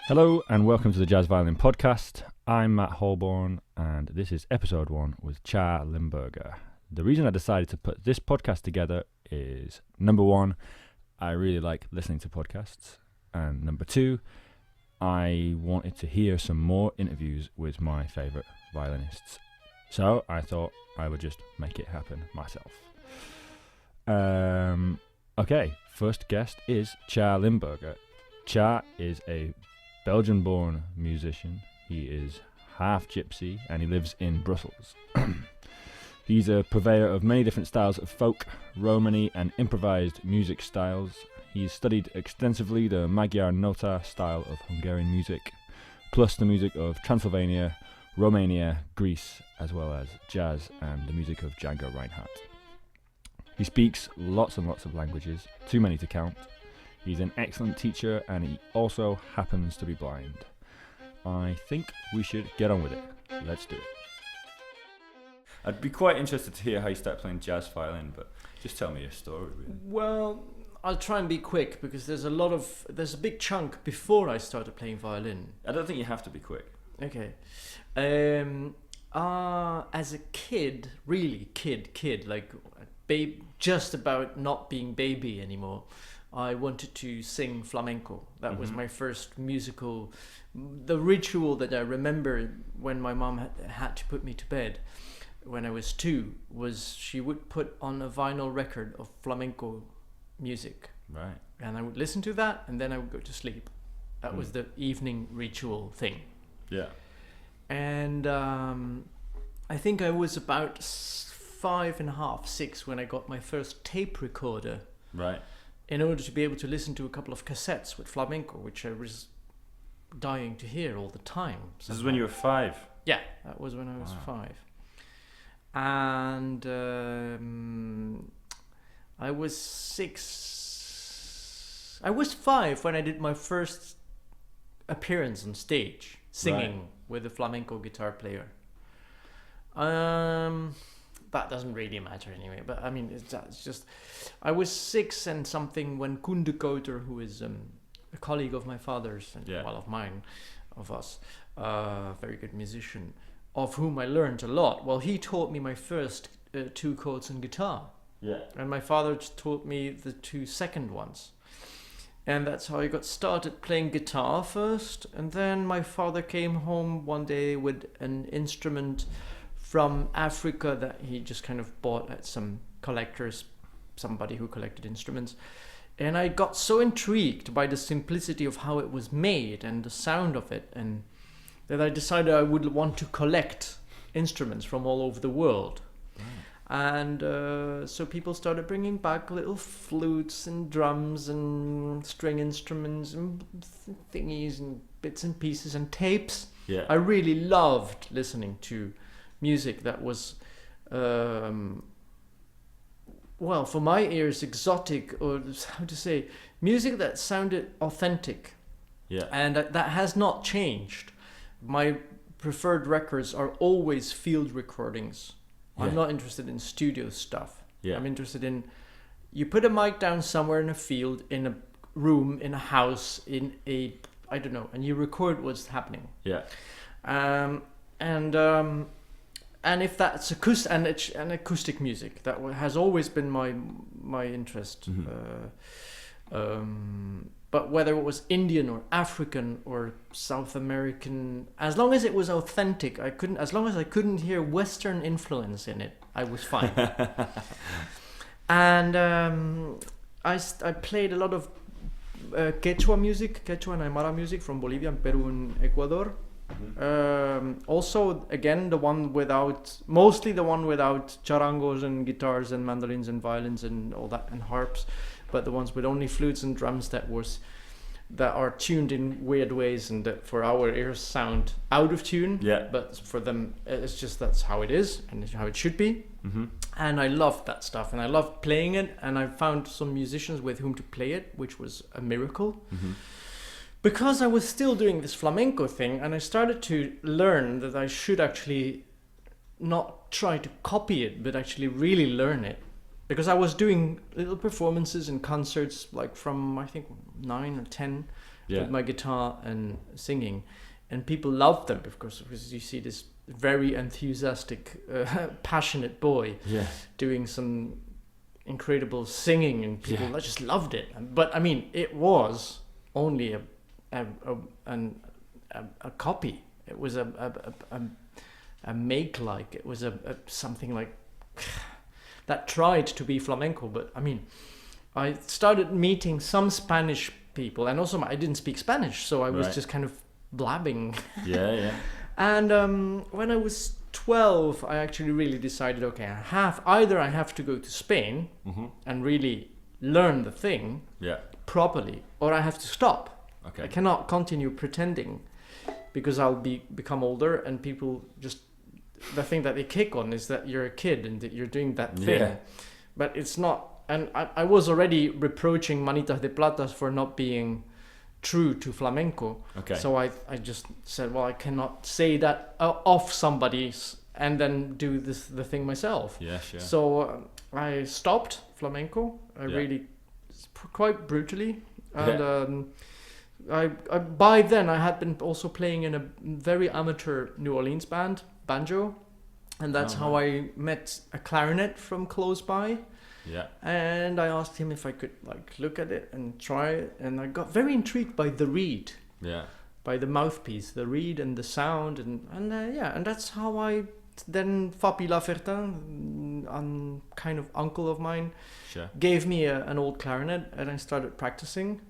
Hello and welcome to the Jazz Violin Podcast. I'm Matt Holborn and this is episode 1 with Tcha Limberger. The reason I decided to put this podcast together is, number 1, I really like listening to podcasts, and number 2, I wanted to hear some more interviews with my favourite violinists. So I thought I would just make it happen myself. Okay, first guest is Tcha Limberger. Tcha is a Belgian-born musician. He is half gypsy and he lives in Brussels. He's a purveyor of many different styles of folk, Romani and improvised music styles. He's studied extensively the Magyar Nota style of Hungarian music, plus the music of Transylvania, Romania, Greece, as well as jazz and the music of Django Reinhardt. He speaks lots and lots of languages, too many to count. He's an excellent teacher and he also happens to be blind. I think we should get on with it. Let's do it. I'd be quite interested to hear how you started playing jazz violin, but just tell me your story, really. Well, I'll try and be quick because there's a big chunk before I started playing violin. I don't think you have to be quick. Okay. As a kid, really kid, like just about not being baby anymore, I wanted to sing flamenco. That was my first musical. The ritual that I remember when my mom had to put me to bed when I was 2 was she would put on a vinyl record of flamenco music. Right. And I would listen to that and then I would go to sleep. That was the evening ritual thing. Yeah. And I think I was about 5.5, 6 when I got my first tape recorder. Right. In order to be able to listen to a couple of cassettes with flamenco, which I was dying to hear all the time. This is when you were 5? Yeah, that was when I was 5. And I was 6. I was 5 when I did my first appearance on stage, singing with a flamenco guitar player. That doesn't really matter anyway, but I mean, it's just, I was 6 and something when Koen de Kouter, who is a colleague of my father's, and well, of mine, of us, very good musician, of whom I learned a lot. Well, he taught me my first 2 chords on guitar. Yeah. And my father taught me the 2 second ones. And that's how I got started playing guitar first. And then my father came home one day with an instrument from Africa that he just kind of bought at some collectors, somebody who collected instruments. And I got so intrigued by the simplicity of how it was made and the sound of it, and that I decided I would want to collect instruments from all over the world. And so people started bringing back little flutes and drums and string instruments and thingies and bits and pieces and tapes. Yeah. I really loved listening to music that was, well, for my ears, exotic, or how to say, music that sounded authentic. Yeah. And that has not changed. My preferred records are always field recordings. Yeah. I'm not interested in studio stuff. Yeah. I'm interested in, you put a mic down somewhere in a field, in a room, in a house, in a, I don't know, and you record what's happening. Yeah. And if that's acoustic music, that has always been my interest. But whether it was Indian or African or South American, as long as it was authentic, as long as I couldn't hear Western influence in it, I was fine. And I played a lot of Quechua music, Quechua and Aymara music from Bolivia and Peru and Ecuador. Also, again, mostly the one without charangos and guitars and mandolins and violins and all that and harps, but the ones with only flutes and drums that are tuned in weird ways and that for our ears sound out of tune. Yeah. But for them, it's just that's how it is and how it should be. And I loved that stuff and I loved playing it, and I found some musicians with whom to play it, which was a miracle. Because I was still doing this flamenco thing, and I started to learn that I should actually not try to copy it, but actually really learn it. Because I was doing little performances and concerts, like from, I think, 9 or 10, with my guitar and singing, and people loved them, of course, because you see this very enthusiastic, passionate boy doing some incredible singing, and people just loved it. But I mean, it was only a copy. It was a make-like. It was a something like that tried to be flamenco. But I mean, I started meeting some Spanish people, and also I didn't speak Spanish, so I was just kind of blabbing. And when I was 12, I actually really decided, okay, I have to go to Spain and really learn the thing properly, or I have to stop. I cannot continue pretending, because I'll become older, and people just, the thing that they kick on is that you're a kid and that you're doing that thing. But it's not. And I was already reproaching Manitas de Platas for not being true to flamenco. So I just said, well, I cannot say that off somebody's and then do the thing myself. So I stopped flamenco. I really, quite brutally. And I by then I had been also playing in a very amateur New Orleans band, banjo, and that's how I met a clarinet from close by. And I asked him if I could like look at it and try it, and I got very intrigued by the reed, by the mouthpiece, the reed and the sound, and that's how I then Fapy Lafertin, kind of uncle of mine, gave me an old clarinet, and I started practicing,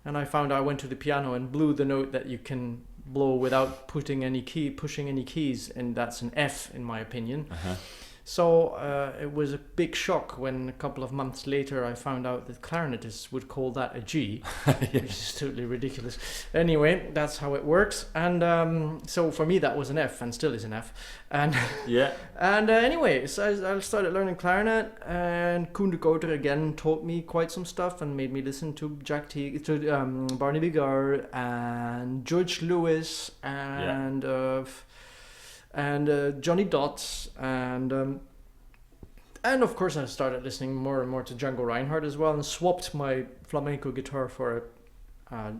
and I found I went to the piano and blew the note that you can blow without pushing any keys, and that's an F in my opinion. So it was a big shock when a couple of months later I found out that clarinetists would call that a G, which is totally ridiculous. Anyway, that's how it works. And so for me that was an F, and still is an F. And and anyway, so I started learning clarinet, and Koen de Koter again taught me quite some stuff and made me listen to Barney Bigard and George Lewis and Johnny Dotz, and of course I started listening more and more to Django Reinhardt as well, and swapped my flamenco guitar for a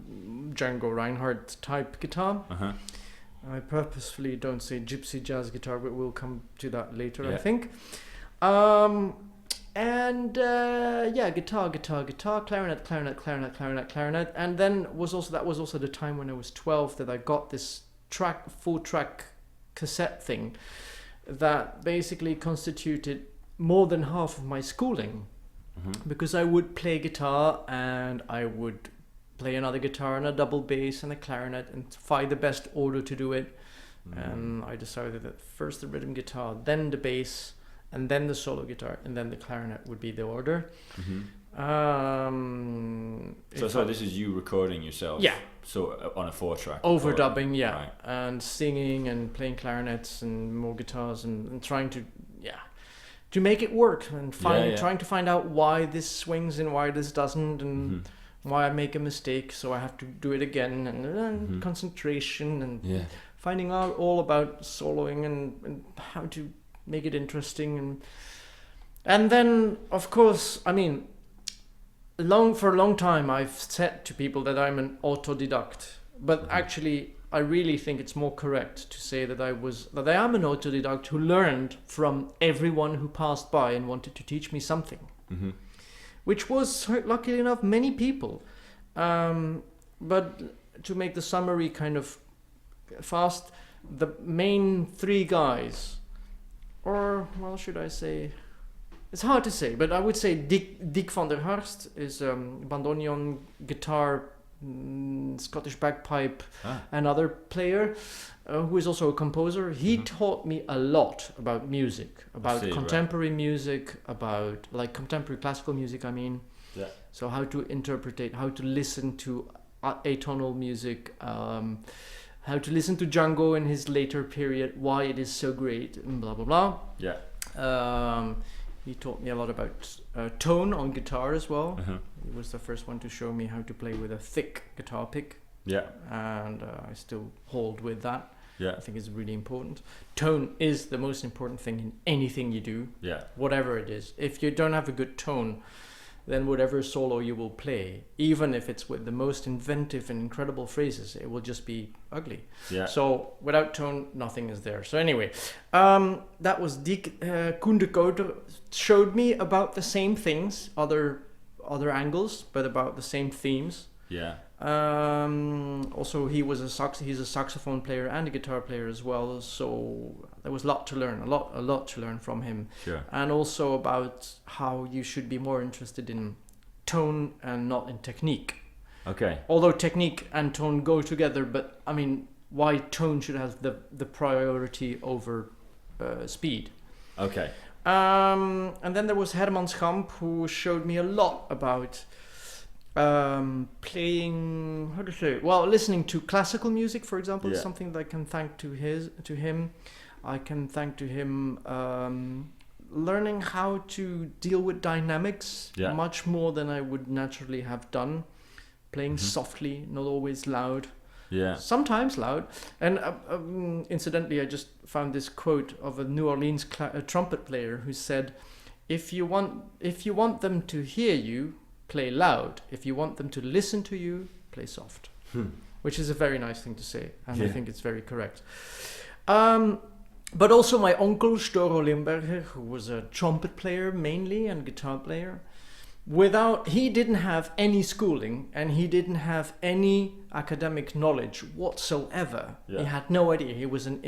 Django Reinhardt type guitar. I purposefully don't say gypsy jazz guitar, but we'll come to that later, I think. Guitar, clarinet, and then that was also the time when I was 12 that I got this full track cassette thing that basically constituted more than half of my schooling, because I would play guitar and I would play another guitar and a double bass and a clarinet and find the best order to do it. And I decided that first the rhythm guitar, then the bass, and then the solo guitar, and then the clarinet would be the order. So this is you recording yourself? So on a 4-track? Overdubbing, right. And singing and playing clarinets and more guitars and trying to make it work, and trying to find out why this swings and why this doesn't, and why I make a mistake, so I have to do it again, and concentration, and finding out all about soloing and how to make it interesting, and then of course, I mean, for a long time I've said to people that I'm an autodidact, but actually I really think it's more correct to say that I am an autodidact who learned from everyone who passed by and wanted to teach me something, which was, luckily enough, many people. But to make the summary kind of fast, the main 3 guys, or well, should I say, it's hard to say, but I would say Dick van der Harst is bandoneon, guitar, Scottish bagpipe, and other player, who is also a composer. He taught me a lot about music, about contemporary music, about like contemporary classical music, I mean. So how to interpret it, how to listen to atonal music, how to listen to Django in his later period, why it is so great, and blah, blah, blah. He taught me a lot about tone on guitar as well. He was the first one to show me how to play with a thick guitar pick. And I still hold with that. I think it's really important. Tone is the most important thing in anything you do, whatever it is. If you don't have a good tone, then whatever solo you will play, even if it's with the most inventive and incredible phrases, it will just be ugly. Yeah. So without tone, nothing is there. So anyway, that was Koen de Kouter showed me about the same things, other angles, but about the same themes. Yeah. Also, he's a saxophone player and a guitar player as well. So there was a lot to learn from him. Sure. And also about how you should be more interested in tone and not in technique. Okay. Although technique and tone go together, but I mean, why tone should have the priority over speed. Okay. And then there was Herman Schamp, who showed me a lot about playing, listening to classical music, for example, is something that I can thank to him. I can thank to him learning how to deal with dynamics much more than I would naturally have done. Playing softly, not always loud. Yeah. Sometimes loud. And incidentally, I just found this quote of a New Orleans trumpet player who said, "If you want them to hear you, play loud. If you want them to listen to you, play soft." Which is a very nice thing to say, and I think it's very correct. But also my uncle Tcha Limberger, who was a trumpet player mainly and guitar player, he didn't have any schooling and he didn't have any academic knowledge whatsoever. He had no idea. He was an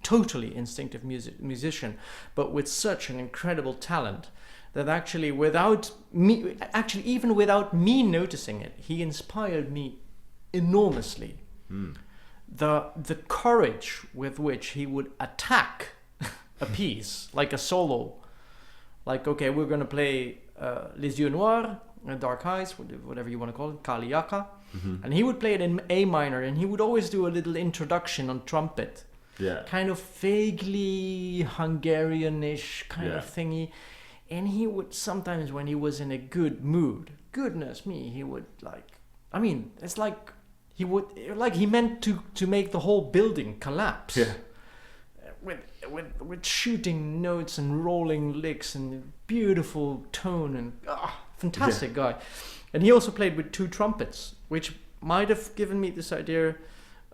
totally instinctive musician, but with such an incredible talent that actually even without me noticing it, he inspired me enormously. The courage with which he would attack a piece, like a solo, like, okay, we're going to play Les Yeux Noirs, Dark Eyes, whatever you want to call it, Kaliaka, and he would play it in A minor, and he would always do a little introduction on trumpet, kind of vaguely Hungarian-ish kind of thingy, and he would sometimes, when he was in a good mood, goodness me, he would it's like he meant to make the whole building collapse. With shooting notes and rolling licks and beautiful tone and fantastic guy. And he also played with two trumpets, which might have given me this idea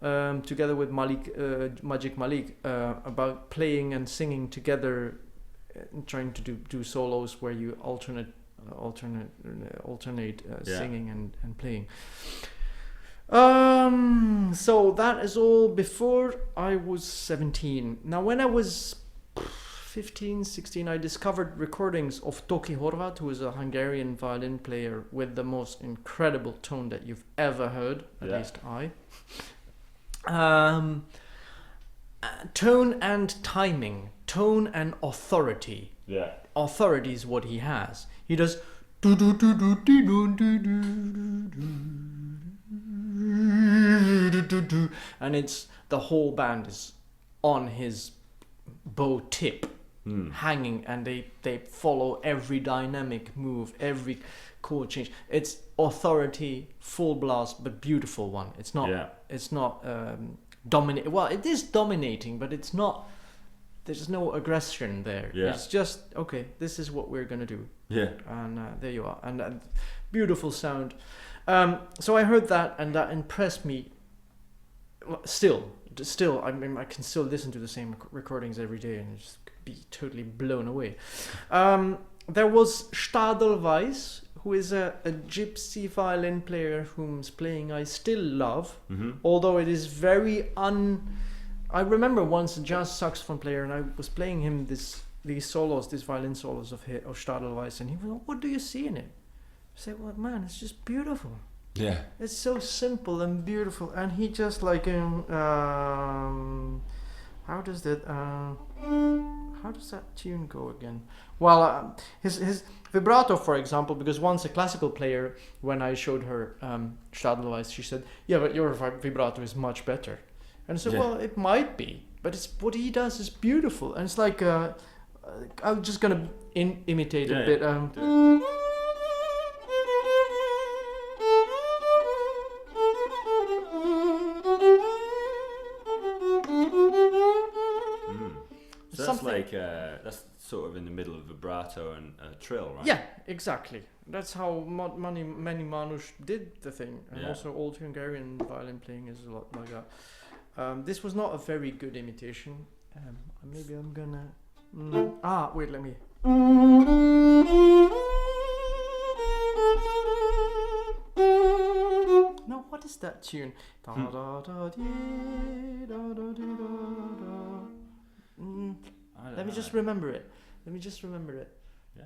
together with Magic Malik about playing and singing together, trying to do solos where you alternate singing and playing. So that is all before I was 17. Now when I was 15, 16, I discovered recordings of Toki Horvat, who is a Hungarian violin player with the most incredible tone that you've ever heard, at least I. Tone and timing, tone and authority. Authority is what he has. He does and it's the whole band is on his bow tip, hanging, and they follow every dynamic move, every chord change. It's authority, full blast, but beautiful one. It's not dominate. Well, it is dominating, but it's not. There's no aggression there. It's just, okay, this is what we're gonna do. And there you are, and beautiful sound. So I heard that, and that impressed me. Still, I mean, I can still listen to the same recordings every day and just be totally blown away. There was Stadel Weiss, who is a gypsy violin player whose playing I still love, although it is very I remember once a jazz saxophone player, and I was playing him these violin solos of Stadel Weiss, and he was like, "What do you see in it?" I said, "Well, man, it's just beautiful. It's so simple and beautiful." And he just like how does that tune go again? Well, his vibrato, for example, because once a classical player, when I showed her Stadel Weiss, she said, "Yeah, but your vibrato is much better." And so, well, it might be, but it's what he does is beautiful, and it's like I'm just gonna imitate a bit. that's sort of in the middle of vibrato and trill, right? Yeah, exactly. That's how many Manouche did the thing, and also old Hungarian violin playing is a lot like that. This was not a very good imitation. Maybe I'm gonna. Wait, let me. No, what is that tune? Let me just remember it. Yeah.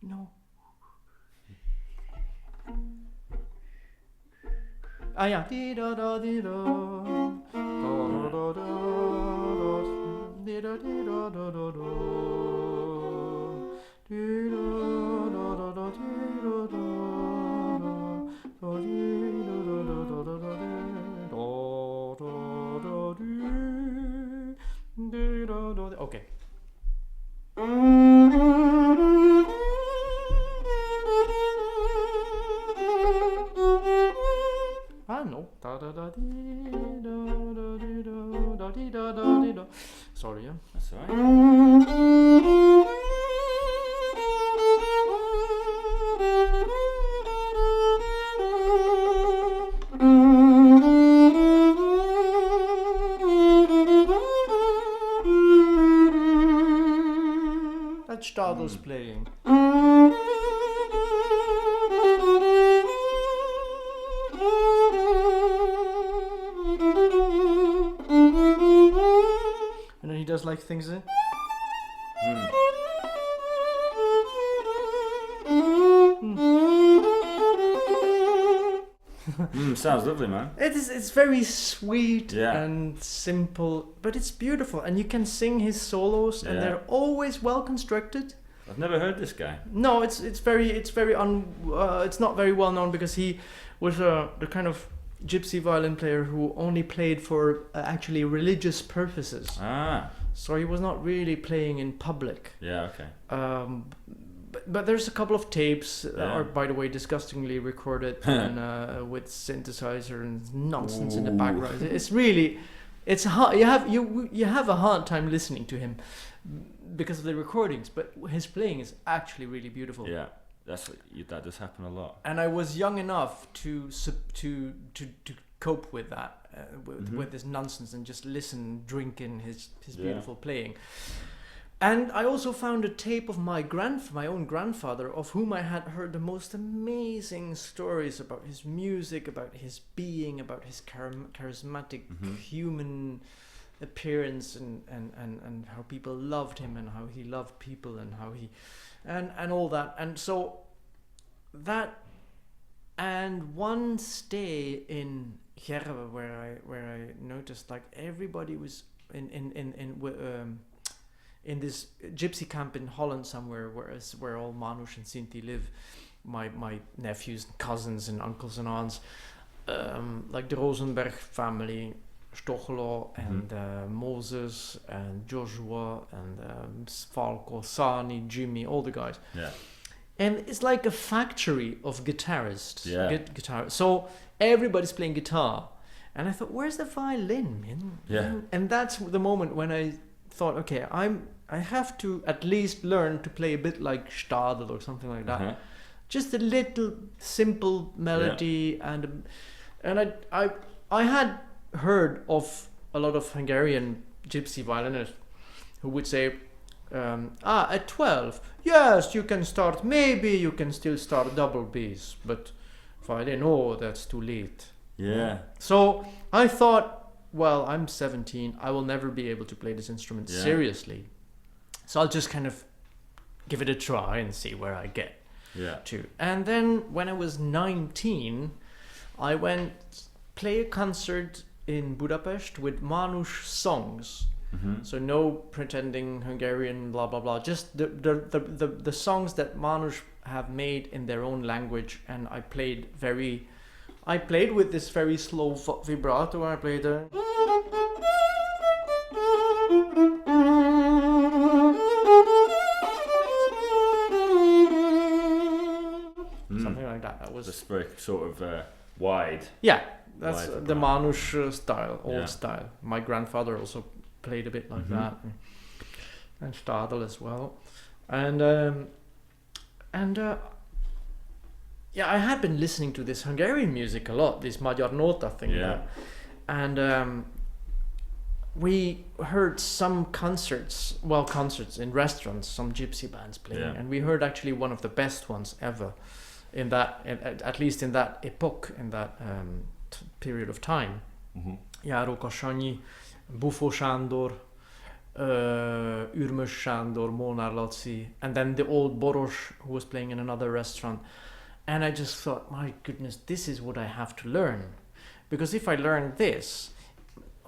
No. Yeah. Dee da da dee da. Da da da da. Dee da dee da da da da. Dee da da da da dee da da da. Da dee da da da da da da dee. Da da da dee. Dee da da da. Okay. No. Da da da dee da da dee da dee da da dee da. Sorry, yeah. That's alright. That's Stadel's playing. And then he does like things in. Sounds lovely, man. It's very sweet Yeah. and simple, but it's beautiful, and you can sing his solos, and they're always well constructed. I've never heard this guy. No, it's not very well known because he was the kind of gypsy violin player who only played for actually religious purposes. So he was not really playing in public. Yeah. Okay. But there's a couple of tapes that are, by the way, disgustingly recorded and with synthesizer and nonsense in the background. It's really, it's hard. You have a hard time listening to him because of the recordings, but his playing is actually really beautiful. Yeah, that does happen a lot. And I was young enough to cope with that, with this nonsense, and just listen, drink in his beautiful playing. And I also found a tape of my own grandfather, of whom I had heard the most amazing stories about his music, about his being, about his charismatic human appearance, and how people loved him, and how he loved people, and how he and all that. And so that, and one stay in Gerwe where I noticed like everybody was in this gypsy camp in Holland somewhere, where all Manouche and Sinti live, my nephews and cousins and uncles and aunts, like the Rosenberg family, Stochelo and Moses and Joshua and Falco, Sani, Jimmy, all the guys. Yeah. And it's like a factory of guitarists. Guitar. So everybody's playing guitar. And I thought, where's the violin, man? Yeah. And that's the moment when I thought, okay, I have to at least learn to play a bit like Stadl or something like that. Just a little simple melody, and I had heard of a lot of Hungarian gypsy violinists who would say, at 12, yes, you can start, maybe you can still start double Bs, but violin, that's too late. Yeah. So I thought, well, I'm 17, I will never be able to play this instrument seriously. So I'll just kind of give it a try and see where I get to. And then when I was 19, I went play a concert in Budapest with Manouche songs. So no pretending Hungarian, blah, blah, blah. Just the songs that Manouche have made in their own language. And I played with this very slow vibrato. I played something like that. That That's very sort of wide. Yeah, that's wide the Manouche style, old style. My grandfather also played a bit like that, and Stadl as well, and I had been listening to this Hungarian music a lot, this Magyar Nota thing. Yeah. And we heard some concerts in restaurants, some gypsy bands playing, and we heard actually one of the best ones ever in that, at least in that epoch, in that period of time. Járó Kasanyi, Bufo Sándor, Ürmös Sándor, Molnár Laci, and then the old Boros, who was playing in another restaurant. And I just thought, my goodness, this is what I have to learn. Because if I learn this,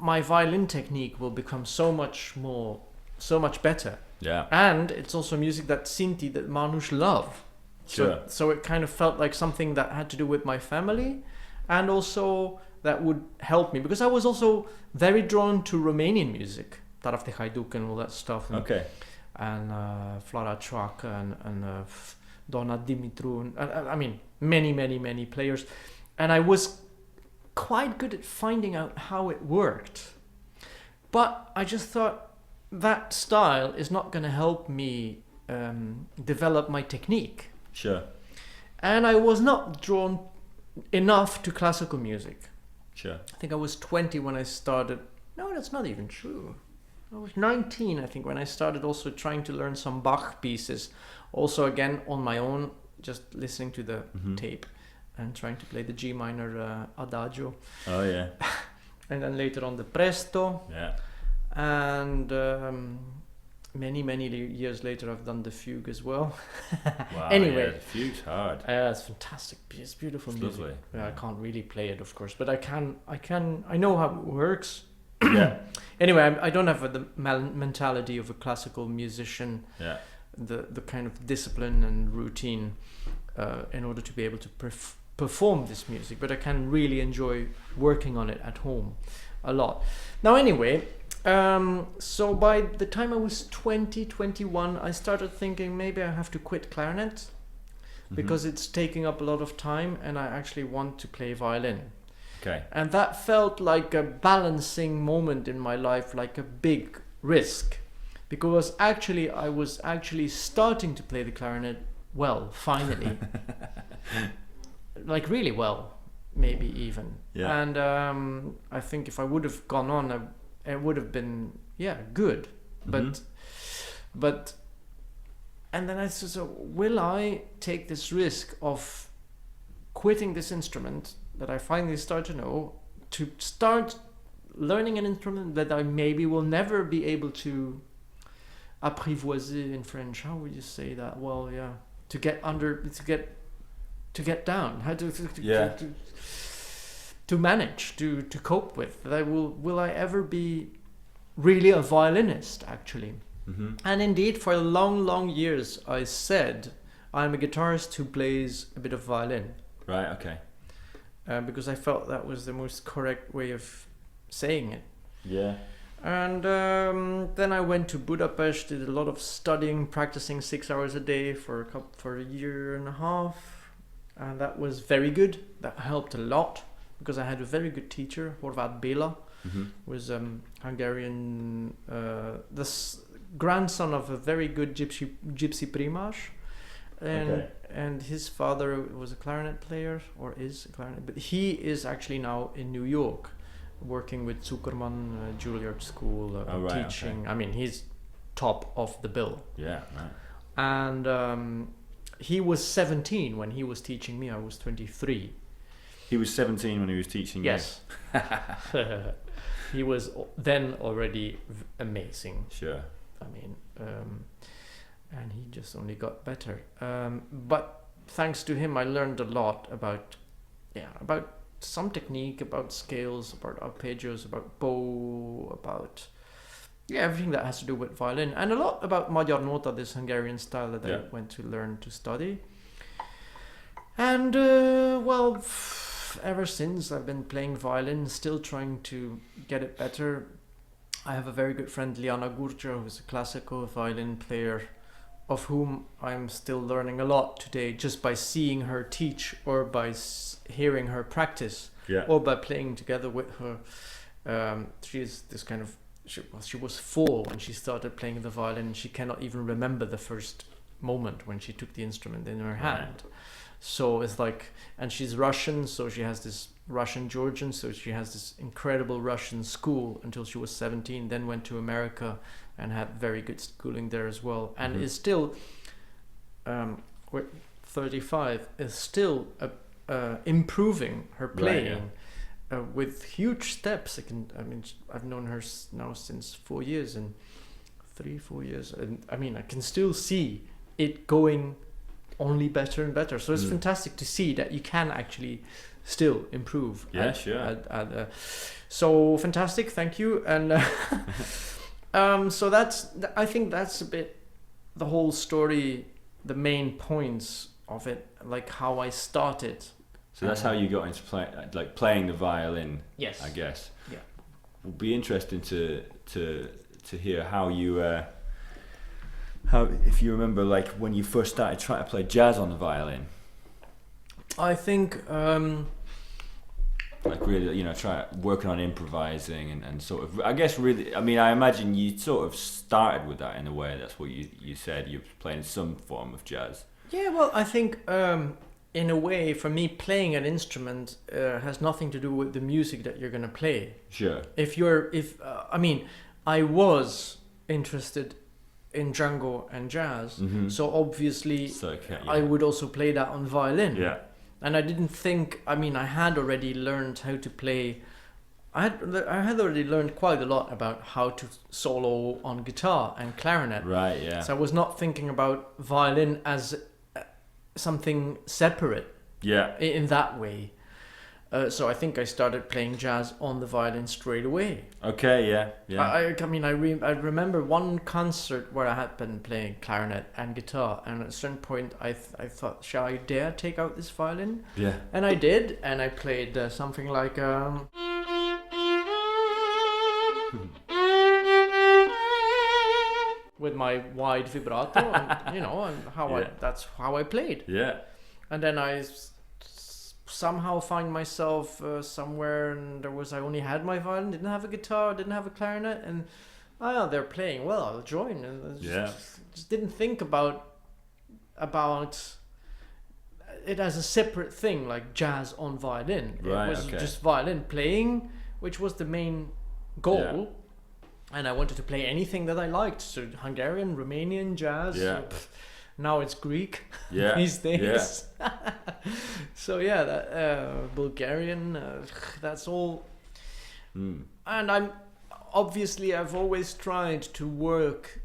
my violin technique will become so much better. Yeah. And it's also music that Sinti, that Manouche love. Sure. So it kind of felt like something that had to do with my family, and also that would help me. Because I was also very drawn to Romanian music. Taraf de Hajduk and all that stuff. Okay. And Flora Chak and Donna Dimitru. I mean, many players. And I was quite good at finding out how it worked. But I just thought that style is not going to help me develop my technique. Sure. And I was not drawn enough to classical music. Sure. I think I was 20 when I started. No, that's not even true. I was 19, I think, when I started also trying to learn some Bach pieces. Also, again, on my own, just listening to the tape and trying to play the G minor Adagio. Oh, yeah. And then later on the Presto. Yeah. And many years later, I've done the Fugue as well. Wow. Anyway. Yeah, the Fugue's hard. It's fantastic. It's beautiful music. Lovely. Yeah, I can't really play it, of course, but I know how it works. Yeah. Anyway, I don't have the mentality of a classical musician. Yeah. The kind of discipline and routine in order to be able to perform this music, but I can really enjoy working on it at home a lot. Now, anyway, so by the time I was 21, I started thinking maybe I have to quit clarinet because it's taking up a lot of time, and I actually want to play violin. Okay. And that felt like a balancing moment in my life, like a big risk. Because actually, I was actually starting to play the clarinet well, finally. Like really well, maybe even. Yeah. And I think if I would have gone on, it would have been, good. But, and then I said, so will I take this risk of quitting this instrument that I finally start to know, to start learning an instrument that I maybe will never be able to apprivoiser in French? How would you say that? Well, yeah, to get down, how to manage, to cope with. That will I ever be really a violinist, actually? And indeed, for long years, I said I'm a guitarist who plays a bit of violin. Right. Okay. Because I felt that was the most correct way of saying it. Yeah. And then I went to Budapest, did a lot of studying, practicing 6 hours a day for a year and a half, and that was very good. That helped a lot because I had a very good teacher, Horvat Béla, was Hungarian, the grandson of a very good gypsy primas, and his father was a clarinet player, or is a clarinet, but he is actually now in New York, working with Zuckerman Juilliard School, teaching. Okay. I mean, he's top of the bill. Yeah, right. And he was 17 when he was teaching me. I was 23. He was 17 when he was teaching you? Yes. He was then already amazing. Sure. I mean, and he just only got better. But thanks to him, I learned a lot about some technique, about scales, about arpeggios, about bow, about everything that has to do with violin, and a lot about Magyar Nota, this Hungarian style that I went to learn to study. And ever since I've been playing violin, still trying to get it better. I have a very good friend, Liana Gurja, who's a classical violin player, of whom I'm still learning a lot today, just by seeing her teach or by hearing her practice, or by playing together with her. She is this kind of. She was 4 when she started playing the violin. She cannot even remember the first moment when she took the instrument in her hand. So it's like, and she's Russian, so she has this Russian Georgian, so she has this incredible Russian school until she was 17, then went to America and had very good schooling there as well, and is still 35, is still improving her playing with huge steps. I've known her now since 4 years, and 3-4 years, and I mean I can still see it going only better and better. So it's fantastic to see that you can actually still improve. So fantastic, thank you. And so I think that's a bit the whole story, the main points of it, like how I started. So that's how you got into playing the violin. Yes, I guess. Yeah, It would be interesting to hear how you if you remember, like when you first started trying to play jazz on the violin. I think like really, try working on improvising and sort of, I guess really, I mean, I imagine you sort of started with that in a way. That's what you said, you're playing some form of jazz. Yeah, well, I think in a way, for me, playing an instrument has nothing to do with the music that you're gonna play. Sure. I was interested in Django and jazz, so obviously I would also play that on violin. Yeah. And I didn't think, I had already learned how to play, I had already learned quite a lot about how to solo on guitar and clarinet. Right, yeah. So I was not thinking about violin as something separate. Yeah. In that way. So I think I started playing jazz on the violin straight away. Okay, yeah. I remember one concert where I had been playing clarinet and guitar, and at a certain point I thought, shall I dare take out this violin? Yeah. And I did, and I played something like with my wide vibrato, and that's how I played. Yeah. And then I somehow find myself somewhere, and I only had my violin, didn't have a guitar, didn't have a clarinet, and they're playing well, I'll join. And just didn't think about it as a separate thing, like jazz on violin. Right, it was just violin playing, which was the main goal. And I wanted to play anything that I liked, so Hungarian, Romanian jazz. Yeah. Now it's Greek these days. Yeah. So that Bulgarian, that's all. And I've always tried to work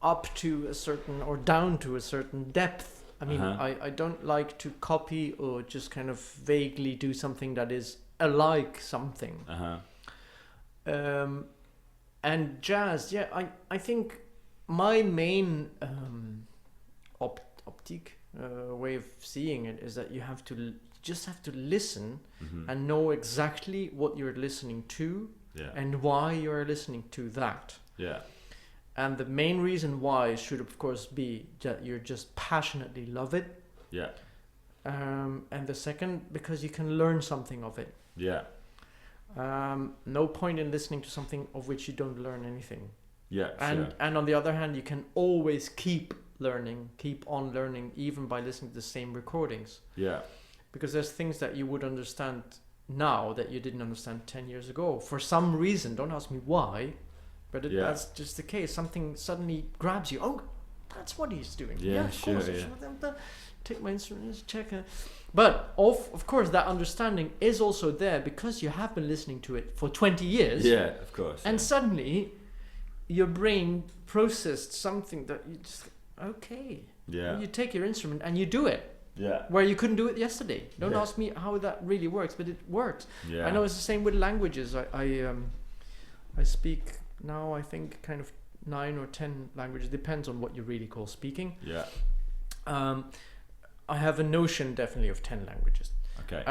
up to a certain, or down to a certain depth. I don't like to copy or just kind of vaguely do something that is alike something. And jazz, I think my main optic way of seeing it is that you just have to listen and know exactly what you're listening to and why you're listening to that. Yeah. And the main reason why should of course be that you just passionately love it. Yeah. And the second, because you can learn something of it. Yeah. No point in listening to something of which you don't learn anything. Yeah, and on the other hand, you can always keep on learning, even by listening to the same recordings. Yeah. Because there's things that you would understand now that you didn't understand 10 years ago. For some reason, don't ask me why, but that's just the case. Something suddenly grabs you. Oh, that's what he's doing. Yeah, of course. Take my instruments, check it. But of course, that understanding is also there because you have been listening to it for 20 years. Yeah, of course. And suddenly your brain processed something that you just, you take your instrument and you do it. Yeah. Where you couldn't do it yesterday. Don't ask me how that really works, but it works. Yeah. I know it's the same with languages. I speak now, I think, kind of 9 or 10 languages. Depends on what you really call speaking. Yeah. I have a notion definitely of 10 languages. Okay.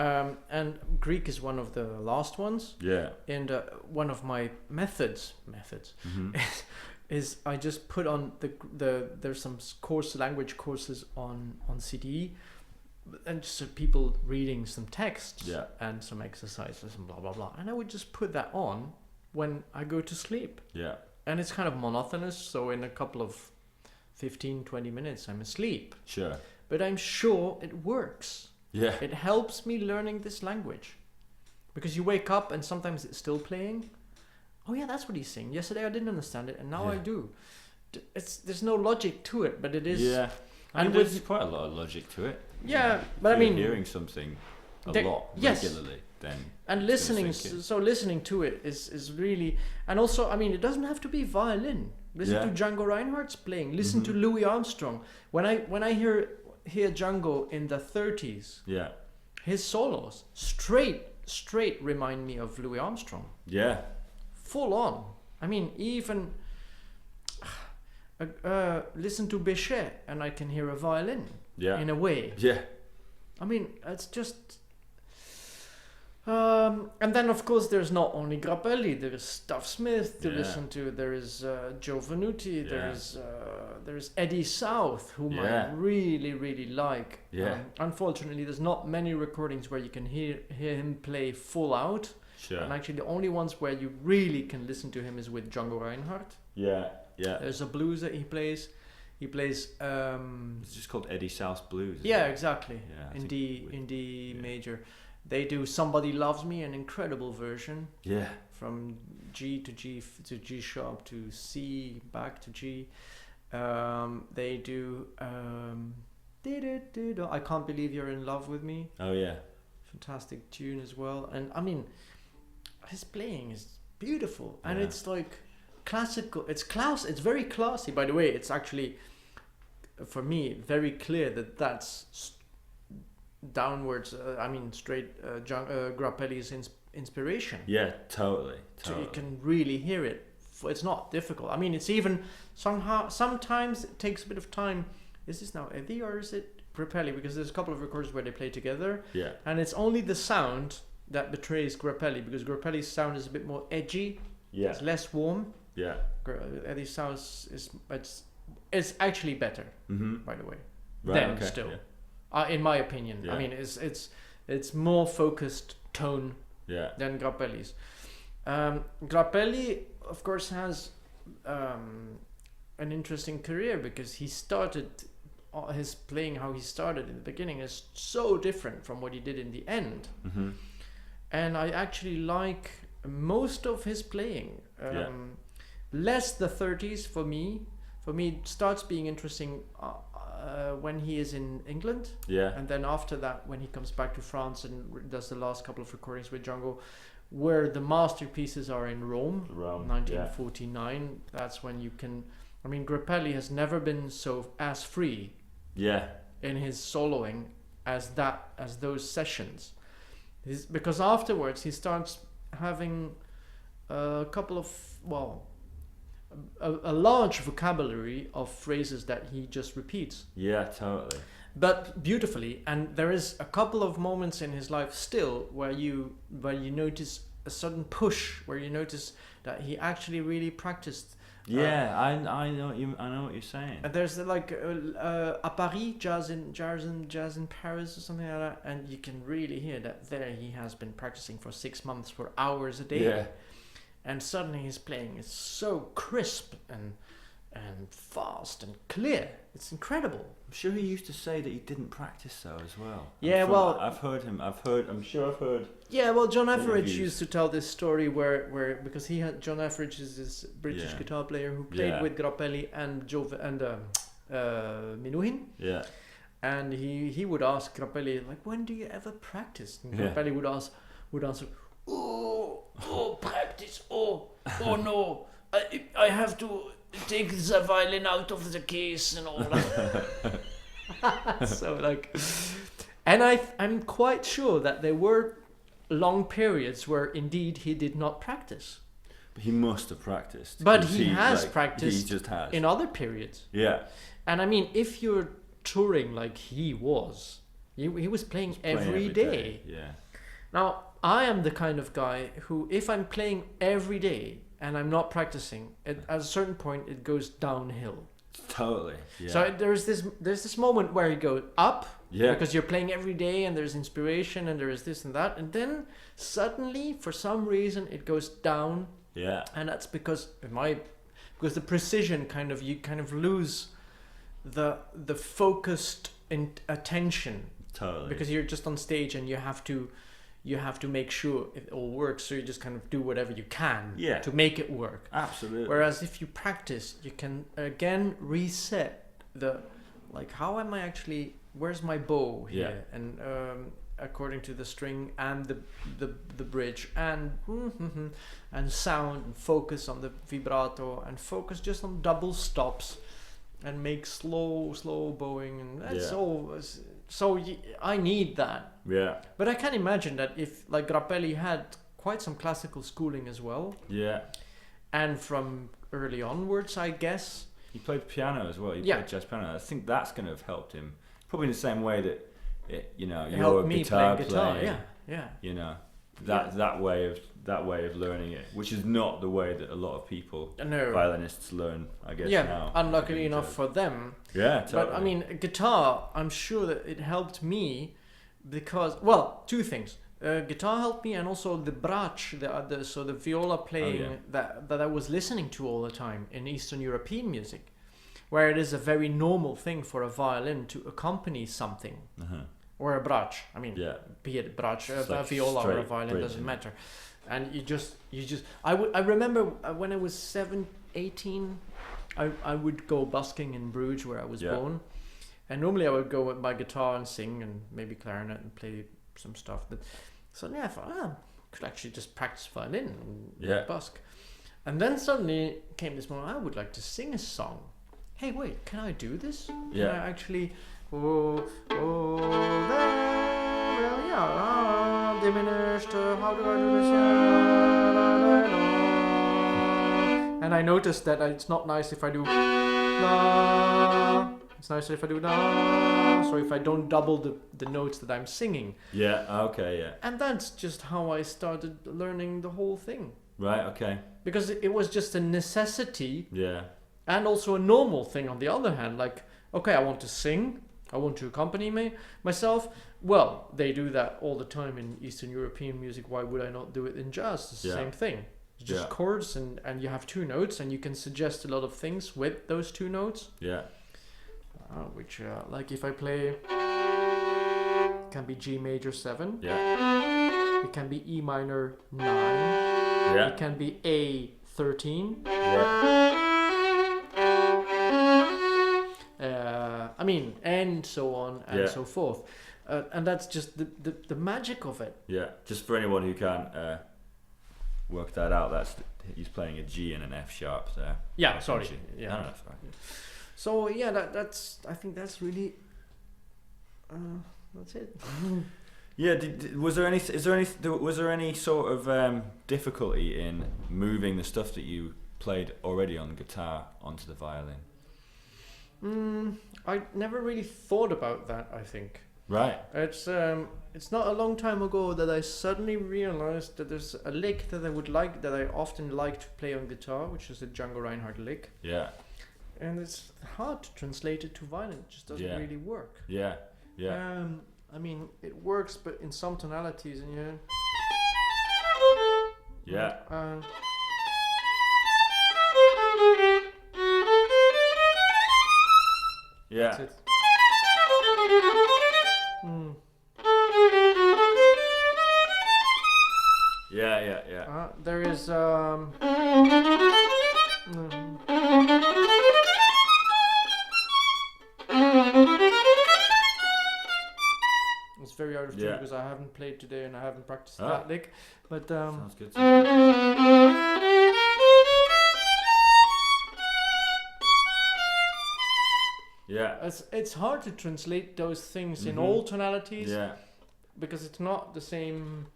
And Greek is one of the last ones. Yeah. And one of my methods is I just put on there's some language courses on CD, and just people reading some texts and some exercises and blah blah blah, and I would just put that on when I go to sleep. Yeah. And it's kind of monotonous, so in a couple of 15-20 minutes I'm asleep. Sure. But I'm sure it works. Yeah. It helps me learning this language, because you wake up and sometimes it's still playing. Oh yeah, that's what he's saying. Yesterday I didn't understand it, and now I do. There's no logic to it, but it is. Yeah. And there's quite a lot of logic to it. Yeah, but I mean, hearing something a lot regularly, then. And listening, so listening to it is really, and also, I mean, it doesn't have to be violin. Listen to Django Reinhardt's playing. Listen to Louie Armstrong. When I hear Django in the 30s, his solos straight remind me of Louie Armstrong. Yeah. Full on. I mean, even listen to Bechet and I can hear a violin. Yeah. In a way. Yeah. I mean, it's just. And then, of course, there's not only Grappelli. There is Staff Smith to listen to. There is Joe Venuti. There's Eddie South, whom I really, really like. Yeah. Unfortunately, there's not many recordings where you can hear him play full out. Sure. And actually, the only ones where you really can listen to him is with Django Reinhardt. Yeah. Yeah. There's a blues that he plays. He plays. It's just called Eddie South's Blues. Yeah, exactly. Yeah, in D major. They do Somebody Loves Me, an incredible version. Yeah. From G to G to G sharp to C back to G. They do I Can't Believe You're in Love with Me. Oh yeah. Fantastic tune as well. And I mean, his playing is beautiful, and it's like classical. It's very classy. By the way, it's actually for me very clear that that's downwards. Straight Grappelli's inspiration. Yeah, totally. So you can really hear it. It's not difficult. I mean, it's even sometimes it takes a bit of time. Is this now Eddie or is it Grappelli? Because there's a couple of recordings where they play together. Yeah. And it's only the sound that betrays Grappelli, because Grappelli's sound is a bit more edgy. Yeah. It's less warm. Yeah. Eddie's sound it's actually better. Mm-hmm. By the way. Right. Still. Yeah. In my opinion. Yeah. I mean, it's more focused tone than Grappelli's. Grappelli, of course, has an interesting career, because he started his playing, how he started in the beginning is so different from what he did in the end. Mm-hmm. And I actually like most of his playing. Less the 30s for me. For me, it starts being interesting when he is in England. Yeah. And then after that, when he comes back to France and does the last couple of recordings with Django, where the masterpieces are in Rome 1949. That's when you can. I mean, Grappelli has never been as free. In his soloing as those sessions. Because afterwards he starts having a couple of a large vocabulary of phrases that he just repeats. Yeah, totally. But beautifully, and there is a couple of moments in his life still where you notice a sudden push, where you notice that he actually really practiced. I know what you're saying. And there's like à Paris, jazz in Paris or something like that, and you can really hear that there he has been practicing for 6 months for hours a day. Yeah. And suddenly his playing is so crisp and fast and clear. It's incredible. I'm sure he used to say that he didn't practice so as well. Yeah, I've heard him. I'm sure I've heard. Yeah, well, John Etheridge used to tell this story where because John Etheridge is this British guitar player who played with Grappelli and Manouche. Yeah. And he would ask Grappelli, like, when do you ever practice? And Grappelli would answer, oh, practice, oh no, I have to take the violin out of the case and all that. So like, and I'm quite sure that there were long periods where indeed he did not practice. But he must have practiced. But he has practiced. He just has. In other periods. Yeah. And I mean, if you're touring like he was playing every day. Yeah. Now, I am the kind of guy who, if I'm playing every day, and I'm not practicing, at a certain point it goes downhill. Totally. Yeah. So there's this moment where you go up, Yeah. because you're playing every day and there's inspiration and there is this and that, and then suddenly for some reason it goes down. Yeah. And that's because the precision you kind of lose the focused attention. Totally. Because you're just on stage and you have to make sure it all works, so you just kind of do whatever you can to make it work. Absolutely. Whereas if you practice, you can again reset how am I actually, where's my bow here? And according to the string and the bridge and sound, and focus on the vibrato and focus just on double stops and make slow bowing, and that's all. So I need that. Yeah. But I can imagine that if, like, Grappelli had quite some classical schooling as well. Yeah. And from early onwards, I guess. He played piano as well. He played jazz piano. I think that's going to have helped him. Probably in the same way that, you're a guitar player. Yeah. That way of learning it, which is not the way that a lot of people, violinists, learn, I guess. Now. Unluckily enough for them. Yeah, totally. But I mean, guitar, I'm sure that it helped me because, well, two things. Guitar helped me, and also the braccio, the viola playing that I was listening to all the time in Eastern European music, where it is a very normal thing for a violin to accompany something. Or a braccio, I mean, be it braccio, a viola or a violin, doesn't matter. And you just, I remember when I was 18, I would go busking in Bruges, where I was born. And normally I would go with my guitar and sing and maybe clarinet and play some stuff. But suddenly I thought, I could actually just practice violin and busk. And then suddenly came this moment, I would like to sing a song. Hey, wait, can I do this? Yeah. Can I actually... diminished, how do I do this? And I noticed that it's not nice if I do la. It's nicer if I do la. So if I don't double the notes that I'm singing. Yeah, okay, yeah. And that's just how I started learning the whole thing. Right, okay. Because it was just a necessity. Yeah. And also a normal thing on the other hand. Like, okay, I want to sing. I want to accompany myself. Well, they do that all the time in Eastern European music. Why would I not do it in jazz? It's the same thing. It's just chords and you have two notes and you can suggest a lot of things with those two notes. Yeah. Which, like if I play, it can be G major 7. Yeah. It can be E minor 9. Yeah. It can be A 13. Yeah. I mean, and so on and so forth. And that's just the magic of it. Yeah, just for anyone who can't work that out, he's playing a G and an F sharp there. Yeah, sorry. Yeah. No, that's fine. So yeah, that's I think that's really that's it. Yeah, was there any sort of difficulty in moving the stuff that you played already on guitar onto the violin? I never really thought about that, I think. Right. It's not a long time ago that I suddenly realized that there's a lick that I often like to play on guitar, which is the Django Reinhardt lick. Yeah. And it's hard to translate it to violin. It just doesn't really work. Yeah. Yeah. I mean, it works, but in some tonalities, and yeah. Yeah. That's it. Yeah. There is it's very out of tune because I haven't played today and I haven't practiced that lick. But sounds good. Yeah. It's hard to translate those things in all tonalities. Yeah. Because it's not the same.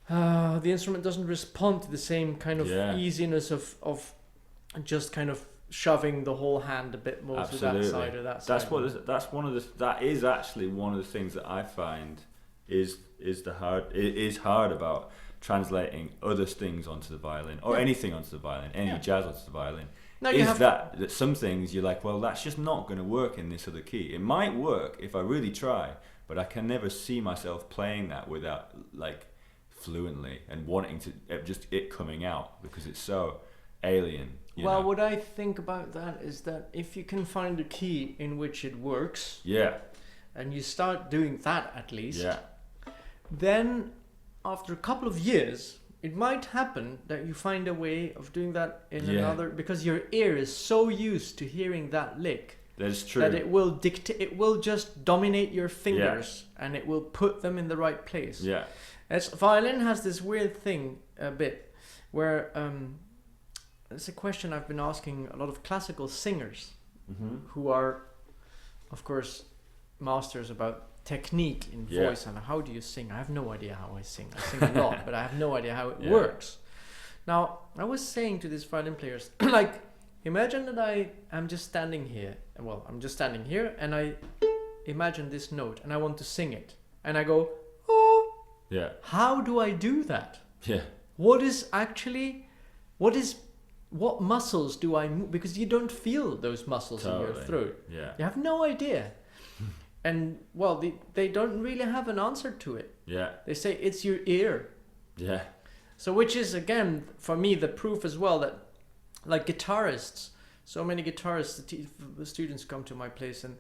The instrument doesn't respond to the same kind of easiness of just kind of shoving the whole hand a bit more to that side or that side. That is actually one of the things that I find is hard about translating other things onto the violin, or anything onto the violin, any jazz onto the violin, No, is that some things you're like, well, that's just not going to work in this other key. It might work if I really try, but I can never see myself playing that without like fluently and wanting to just it coming out because it's so alien. Well, what I think about that is that if you can find a key in which it works, and you start doing that at least, then after a couple of years, it might happen that you find a way of doing that in another, because your ear is so used to hearing that lick. That's true. That it will it will just dominate your fingers and it will put them in the right place. Yeah. Violin has this weird thing a bit where it's a question I've been asking a lot of classical singers who are, of course, masters about technique in voice and how do you sing. I have no idea how I sing. I sing a lot, but I have no idea how it works. Now, I was saying to these violin players, like, imagine that I am just standing here. Well, I'm just standing here and I imagine this note and I want to sing it. And I go, oh. Yeah. How do I do that? Yeah. What muscles do I move? Because you don't feel those muscles in your throat. Yeah. You have no idea. And, well, they don't really have an answer to it. Yeah. They say it's your ear. Yeah. So which is, again, for me, the proof as well that, like guitarists, so many guitarists, the students come to my place and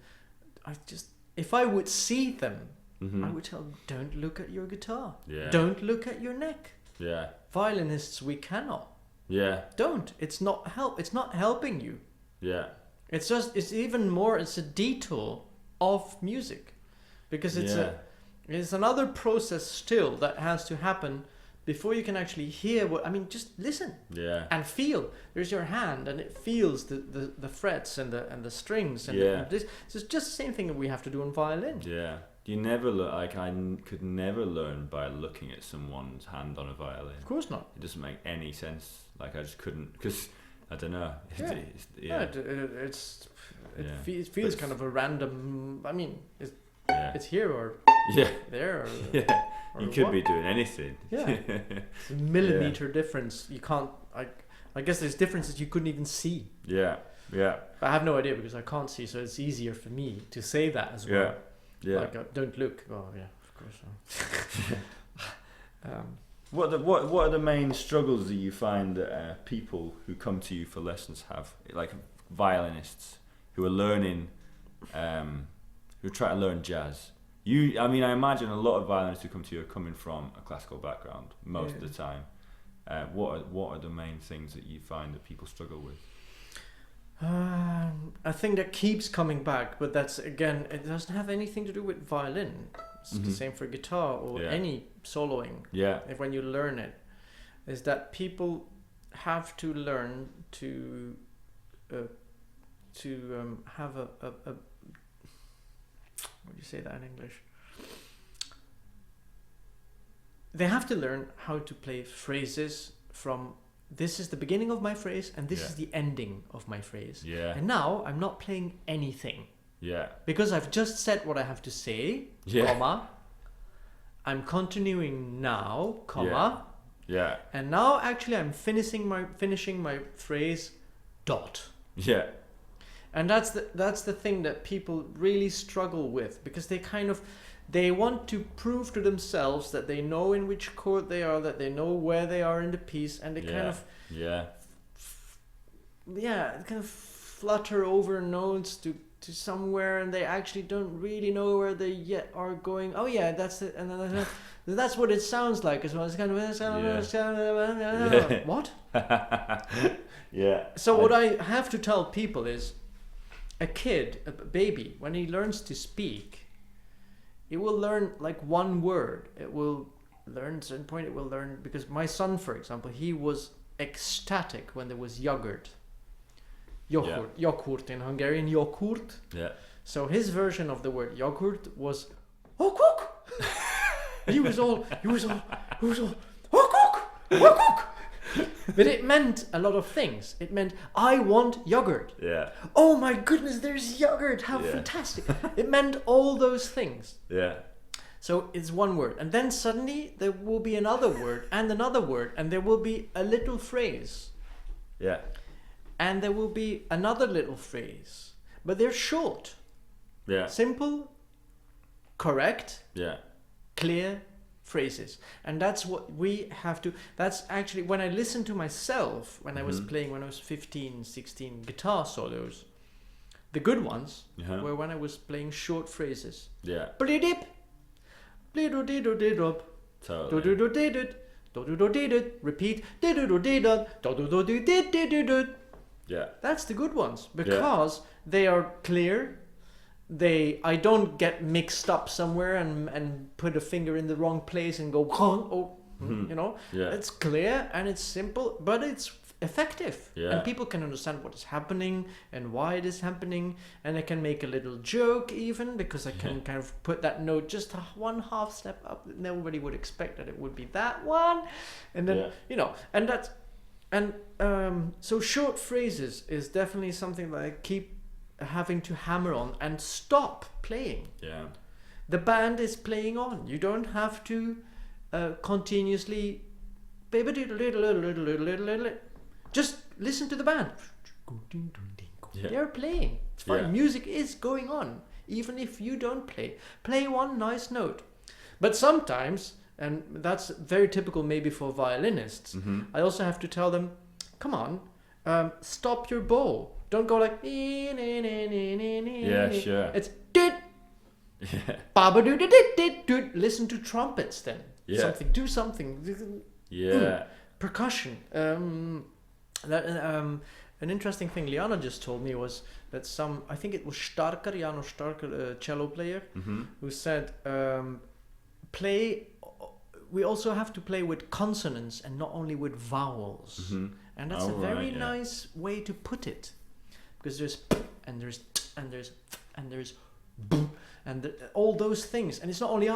if I would see them, I would tell them, don't look at your guitar. Yeah. Don't look at your neck. Yeah. Violinists, we cannot. Yeah. Don't. It's not helping you. Yeah. It's a detour of music, because it's another process still that has to happen before you can actually hear just listen and feel. There's your hand and it feels the frets and the strings and this. So it's just the same thing that we have to do on violin. Yeah. You never look like I could never learn by looking at someone's hand on a violin. Of course not. It doesn't make any sense. Like I just couldn't, because I don't know. It feels kind of a random. It's here or there. Or you could what? be doing anything. Yeah, it's a millimeter difference. You can't. I guess there's differences you couldn't even see. Yeah. I have no idea because I can't see, so it's easier for me to say that as well. Yeah. Like don't look. Oh yeah, of course. What are the main struggles that you find that people who come to you for lessons have, like violinists who are learning, who try to learn jazz? I imagine a lot of violinists who come to you are coming from a classical background most of the time. What are the main things that you find that people struggle with? I think that keeps coming back, but that's, again, it doesn't have anything to do with violin. It's the same for guitar or any soloing. Yeah. When you learn it, is that people have to learn to have a what do you say that in English? They have to learn how to play phrases from this is the beginning of my phrase and this is the ending of my phrase. Yeah. And now I'm not playing anything. Yeah. Because I've just said what I have to say, comma. I'm continuing now, comma. Yeah. And now actually I'm finishing my phrase, dot. Yeah. And that's the thing that people really struggle with, because they want to prove to themselves that they know in which chord they are, that they know where they are in the piece, and they kind of flutter over notes to somewhere, and they actually don't really know where they yet are going. Oh yeah, that's it, and then that's what it sounds like as well. It's kind of what? Yeah. So what I have to tell people is, a baby, when he learns to speak, it will learn like one word. It will learn at a certain point. It will learn, because my son, for example, he was ecstatic when there was yogurt. Yogurt in Hungarian, yogurt. Yeah. So his version of the word yogurt was okok. he was all okok, okok. But it meant a lot of things. It meant, I want yogurt. Yeah. Oh my goodness, there's yogurt. How fantastic. It meant all those things. Yeah. So it's one word, and then suddenly there will be another word, and there will be a little phrase. Yeah. And there will be another little phrase, but they're short. Yeah. Simple, correct, Yeah. clear phrases. And that's what we have to, that's actually, when I listen to myself, when I was playing, when I was 15, 16, guitar solos, the good ones were when I was playing short phrases. Yeah. Blidip, blidodidodidop, Totally. dodododidid, dodododidid, repeat, didododidid, dodododidididid. Yeah. That's the good ones, because they are clear. I don't get mixed up somewhere and put a finger in the wrong place and go, you know. Yeah. It's clear and it's simple, but it's effective. Yeah. And people can understand what is happening and why it is happening, and I can make a little joke even, because I can kind of put that note just one half step up. Nobody would expect that it would be that one, and then you know, and that's so short phrases is definitely something that I keep having to hammer on and stop playing. Yeah. The band is playing on. You don't have to continuously. Just listen to the band. Yeah. They're playing. It's fine. Yeah. Music is going on, even if you don't play. Play one nice note. But sometimes, and that's very typical maybe for violinists, I also have to tell them, come on, stop your bow. Don't go like, Yeah, sure. It's did. Yeah. Listen to trumpets then. Yeah. Do something. Yeah. Percussion. An interesting thing Liana just told me was that I think it was Janos Starker, cello player, who said, we also have to play with consonants and not only with vowels. And that's a very nice way to put it. Because there's and there's and there's and there's and all those things, and it's not only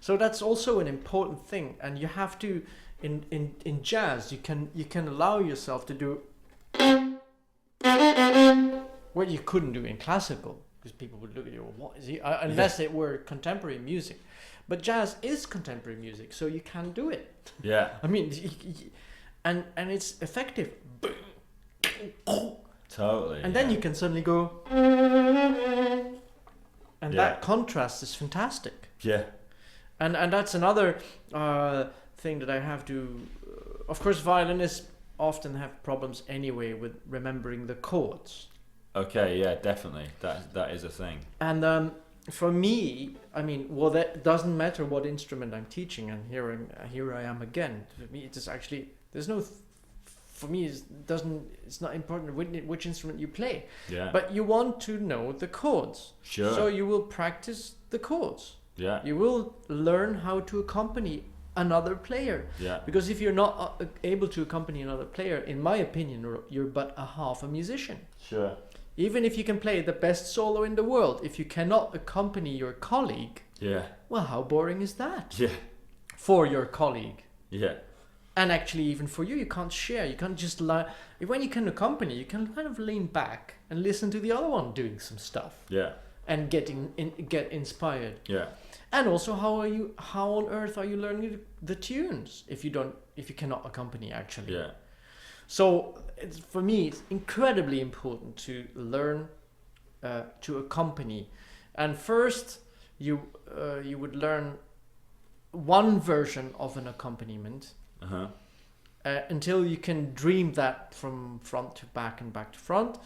so that's also an important thing, and you have to in jazz you can allow yourself to do what you couldn't do in classical, because people would look at you, what is he, unless it were contemporary music. But jazz is contemporary music, so you can do it. Yeah. I mean, and it's effective. Totally. And then you can suddenly go, and that contrast is fantastic. Yeah. And that's another thing that I have to. Of course, violinists often have problems anyway with remembering the chords. Okay. Yeah. Definitely. That is a thing. And for me, I mean, well, that doesn't matter what instrument I'm teaching, and here I am again. For me, it is actually there's no. For me, it's not important which instrument you play. Yeah. But you want to know the chords. Sure. So you will practice the chords. Yeah. You will learn how to accompany another player. Yeah. Because if you're not able to accompany another player, in my opinion, you're but half a musician. Sure. Even if you can play the best solo in the world, if you cannot accompany your colleague, well, how boring is that? Yeah. For your colleague. Yeah. And actually, even for you, you can't share. You can't just when you can accompany, you can kind of lean back and listen to the other one doing some stuff. Yeah. And get inspired. Yeah. And also, how on earth are you learning the tunes if you cannot accompany actually? Yeah. So for me, it's incredibly important to learn to accompany. And first, you would learn one version of an accompaniment. Until you can dream that from front to back and back to front,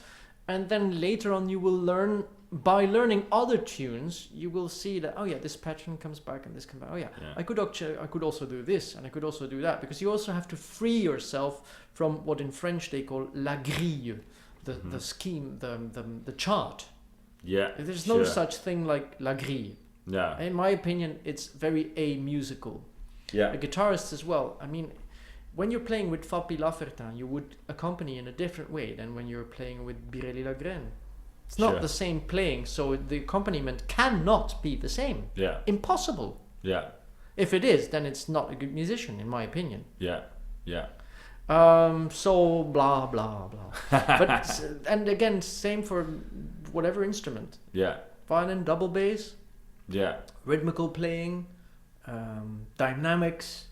and then later on you will learn by learning other tunes. You will see that this pattern comes back and this comes back. I could also do this and I could also do that, because you also have to free yourself from what in French they call la grille, the scheme, the chart. Yeah. There's no such thing like la grille. Yeah. In my opinion, it's very amusical. Yeah. A guitarist as well. I mean, when you're playing with Fapy Lafertin, you would accompany in a different way than when you're playing with Birelli-Lagrène. It's not the same playing, so the accompaniment cannot be the same. Yeah. Impossible. Yeah. If it is, then it's not a good musician, in my opinion. Yeah. Yeah. So blah blah blah. But and again, same for whatever instrument. Yeah. Violin, double bass, Yeah. Rhythmical playing, dynamics,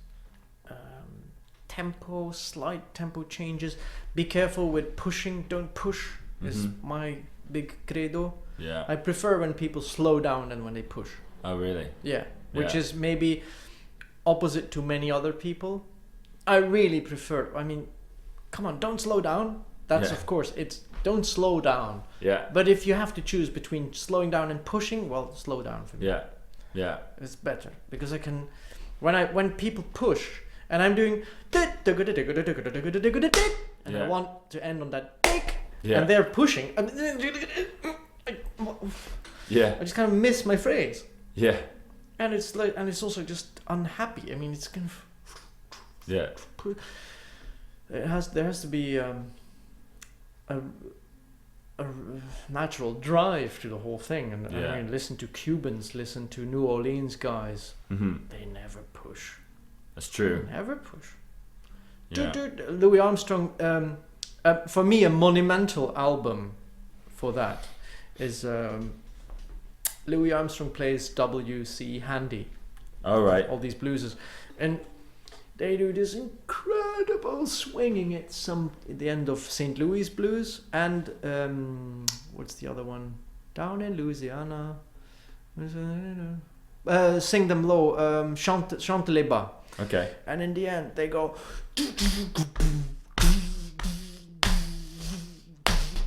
tempo, slight tempo changes. Be careful with pushing. Don't push is my big credo. Yeah. I prefer when people slow down than when they push. Oh, really? Yeah. Which is maybe opposite to many other people. I really prefer. I mean, come on, don't slow down. That's of course it's don't slow down. Yeah. But if you have to choose between slowing down and pushing, well, slow down for me. Yeah. Yeah. It's better because I can when people push and I'm doing and I want to end on that and they're pushing. Yeah. I just kind of miss my phrase. Yeah. And it's like, and it's also just unhappy. I mean, it's kind of. Yeah. There has to be a natural drive to the whole thing, and I mean, listen to Cubans, listen to New Orleans guys. They never push. That's true. They never push. Yeah. Louie Armstrong. For me, a monumental album for that is. Louie Armstrong plays W.C. Handy. All right. All these blueses. And they do this incredible swinging at the end of St. Louis Blues and what's the other one? Down in Louisiana. Sing Them Low. Chante les Bas. Okay. And in the end they go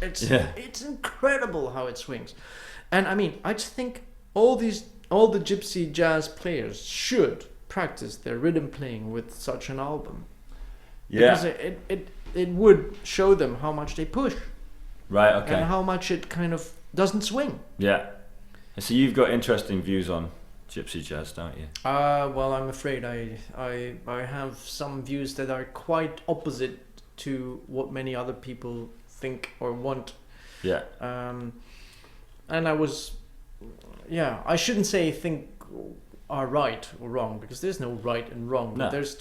it's incredible how it swings. And I mean, I just think all the gypsy jazz players should practice their rhythm playing with such an album. Yeah. Because it would show them how much they push. Right, okay. And how much it kind of doesn't swing. Yeah. And so you've got interesting views on gypsy jazz, don't you? Well, I'm afraid I have some views that are quite opposite to what many other people think or want. Yeah. And I shouldn't say think are right or wrong because there's no right and wrong. No. But there's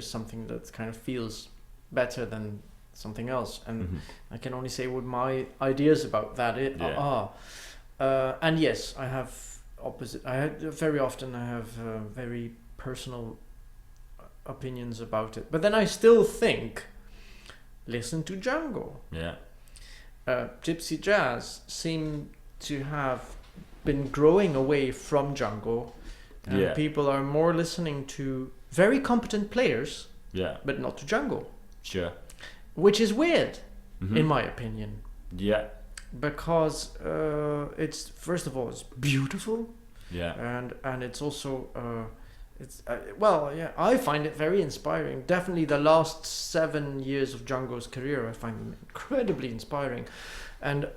something that kind of feels better than something else, and I can only say what my ideas about that are. And yes, I have opposite. Very often I have very personal opinions about it, but then I still think, listen to Django. Yeah. Gypsy jazz seem to have been growing away from Django, and people are more listening to very competent players, but not to Django. Sure. Which is weird, in my opinion. Yeah. Because it's first of all it's beautiful. Yeah. And it's also I find it very inspiring. Definitely the last 7 years of Django's career I find them incredibly inspiring, and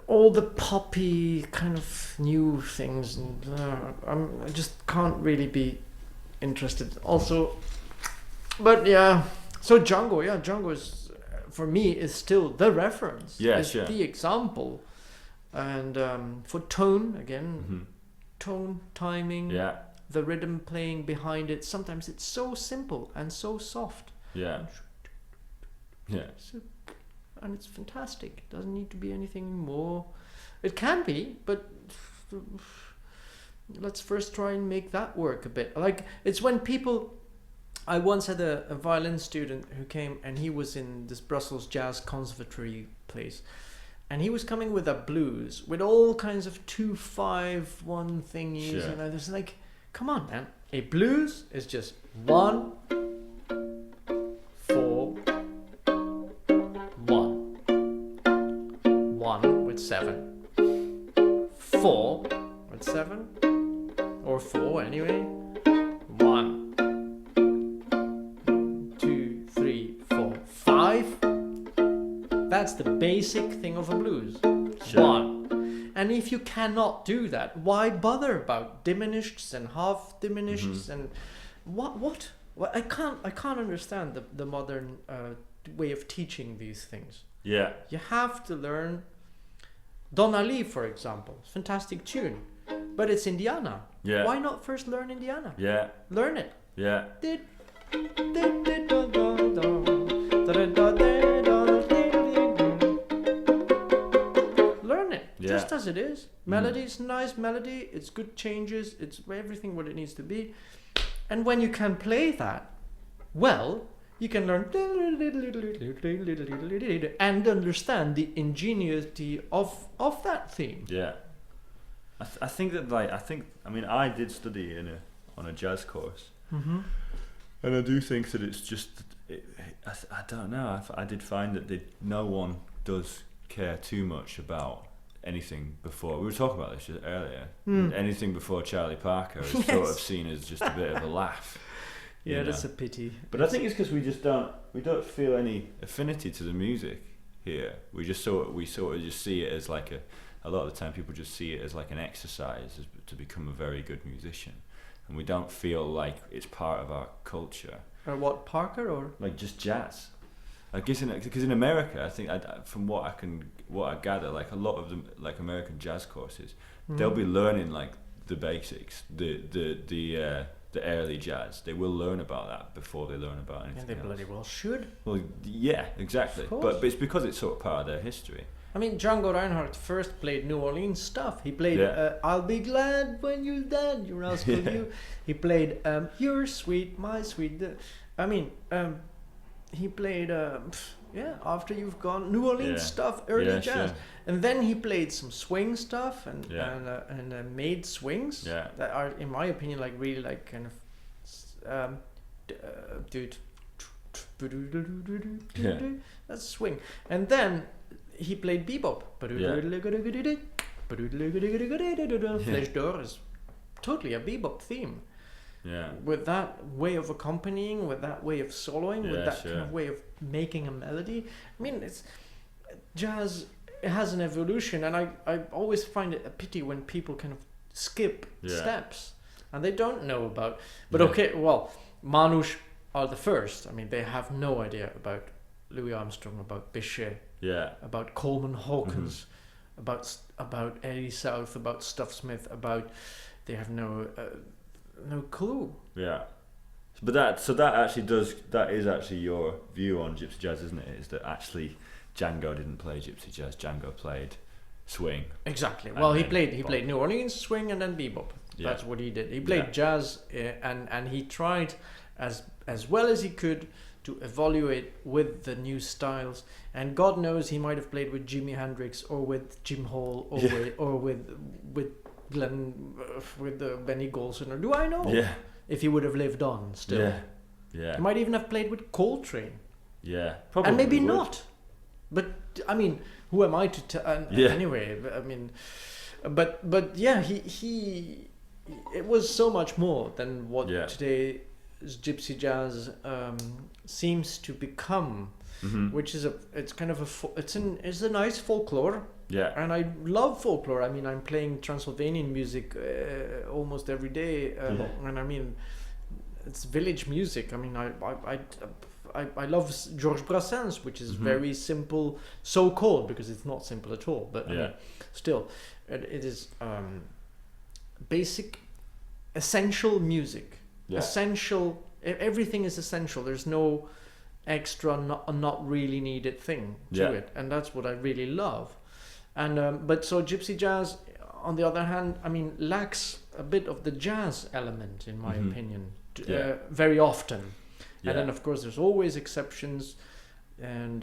all the poppy kind of new things, and I just can't really be interested. Also, but so Django is for me is still the reference. Yeah, sure. The example, and for tone again, tone, timing, the rhythm playing behind it. Sometimes it's so simple and so soft. Yeah. Yeah. And it's fantastic. It doesn't need to be anything more. It can be, but let's first try and make that work a bit. Like, it's when people... I once had a violin student who came, and he was in this Brussels Jazz Conservatory place, and he was coming with a blues with all kinds of 2-5-1 thingies, and I was like, come on, man. A blues is just 1, 4, 1, 1 with 7, 4 with 7, or 4 anyway, 1, 2, 3, 4, 5. That's the basic thing of a blues. Sure. 1. And if you cannot do that, why bother about diminished and half diminished and what? I can't understand the modern way of teaching these things. Yeah. You have to learn. Don Ali, for example, fantastic tune, but it's Indiana. Yeah. Why not first learn Indiana? Yeah. Learn it. Yeah. Learn it. Just as it is. Melody is nice melody. It's good changes. It's everything what it needs to be. And when you can play that well, you can learn and understand the ingenuity of that theme. Yeah. I think that I did study on a jazz course, and I do think that it's just I don't know. I did find that no one does care too much about anything before. We were talking about this just earlier. Anything before Charlie Parker is sort of seen as just a bit of a laugh. Yeah, that's a pity. But I think it's because we don't feel any affinity to the music here. We sort of just see it as like a lot of the time people just see it as like an exercise to become a very good musician, and we don't feel like it's part of our culture. Or what, Parker or like just jazz? I guess because in America, I think from what I gather, like a lot of them, like American jazz courses, they'll be learning like the basics, the early jazz. They will learn about that before they learn about anything. And they else. bloody well should. Well, yeah, exactly. But it's because it's sort of part of their history. I mean, Django Reinhardt first played New Orleans stuff. He played I'll Be Glad When You're Dead, You Rascal You. He played You're Sweet, My Sweet. He played After You've Gone, New Orleans stuff, early jazz. Sure. And then he played some swing stuff and made swings that are, in my opinion, like really like kind of that's swing. And then he played bebop. Flèche d'Or is totally a bebop theme. Yeah. With that way of accompanying, with that way of soloing, with that kind of way of making a melody. I mean, it's jazz. It has an evolution, and I always find it a pity when people kind of skip steps and they don't know about. But okay, well, Manouche are the first. I mean, they have no idea about Louie Armstrong, about Bichet, about Coleman Hawkins, about Eddie South, about Stuff Smith, they have no clue. Yeah, but that is actually your view on gypsy jazz, isn't it? Is that actually Django didn't play gypsy jazz? Django played swing. Exactly. Well, he played New Orleans swing and then bebop. That's what he did. He played jazz and he tried as well as he could to evaluate with the new styles. And God knows he might have played with Jimi Hendrix or with Jim Hall or with Glenn, with Benny Golson, or do I know? Yeah. If he would have lived on still. Yeah. Yeah. He might even have played with Coltrane. Yeah. Probably. And maybe not. But I mean, who am I to tell? Anyway, I mean, but yeah, he it was so much more than what today's gypsy jazz seems to become, which is it's a nice folklore. Yeah. And I love folklore. I mean, I'm playing Transylvanian music almost every day, and I mean, it's village music. I mean, I love Georges Brassens, which is very simple, so-called, because it's not simple at all. But I mean, still, it is basic, essential music. Yeah. Essential. Everything is essential. There's no extra, not really needed thing to it, and that's what I really love. And but so gypsy jazz, on the other hand, I mean, lacks a bit of the jazz element, in my opinion, very often. Yeah. And then, of course, there's always exceptions, and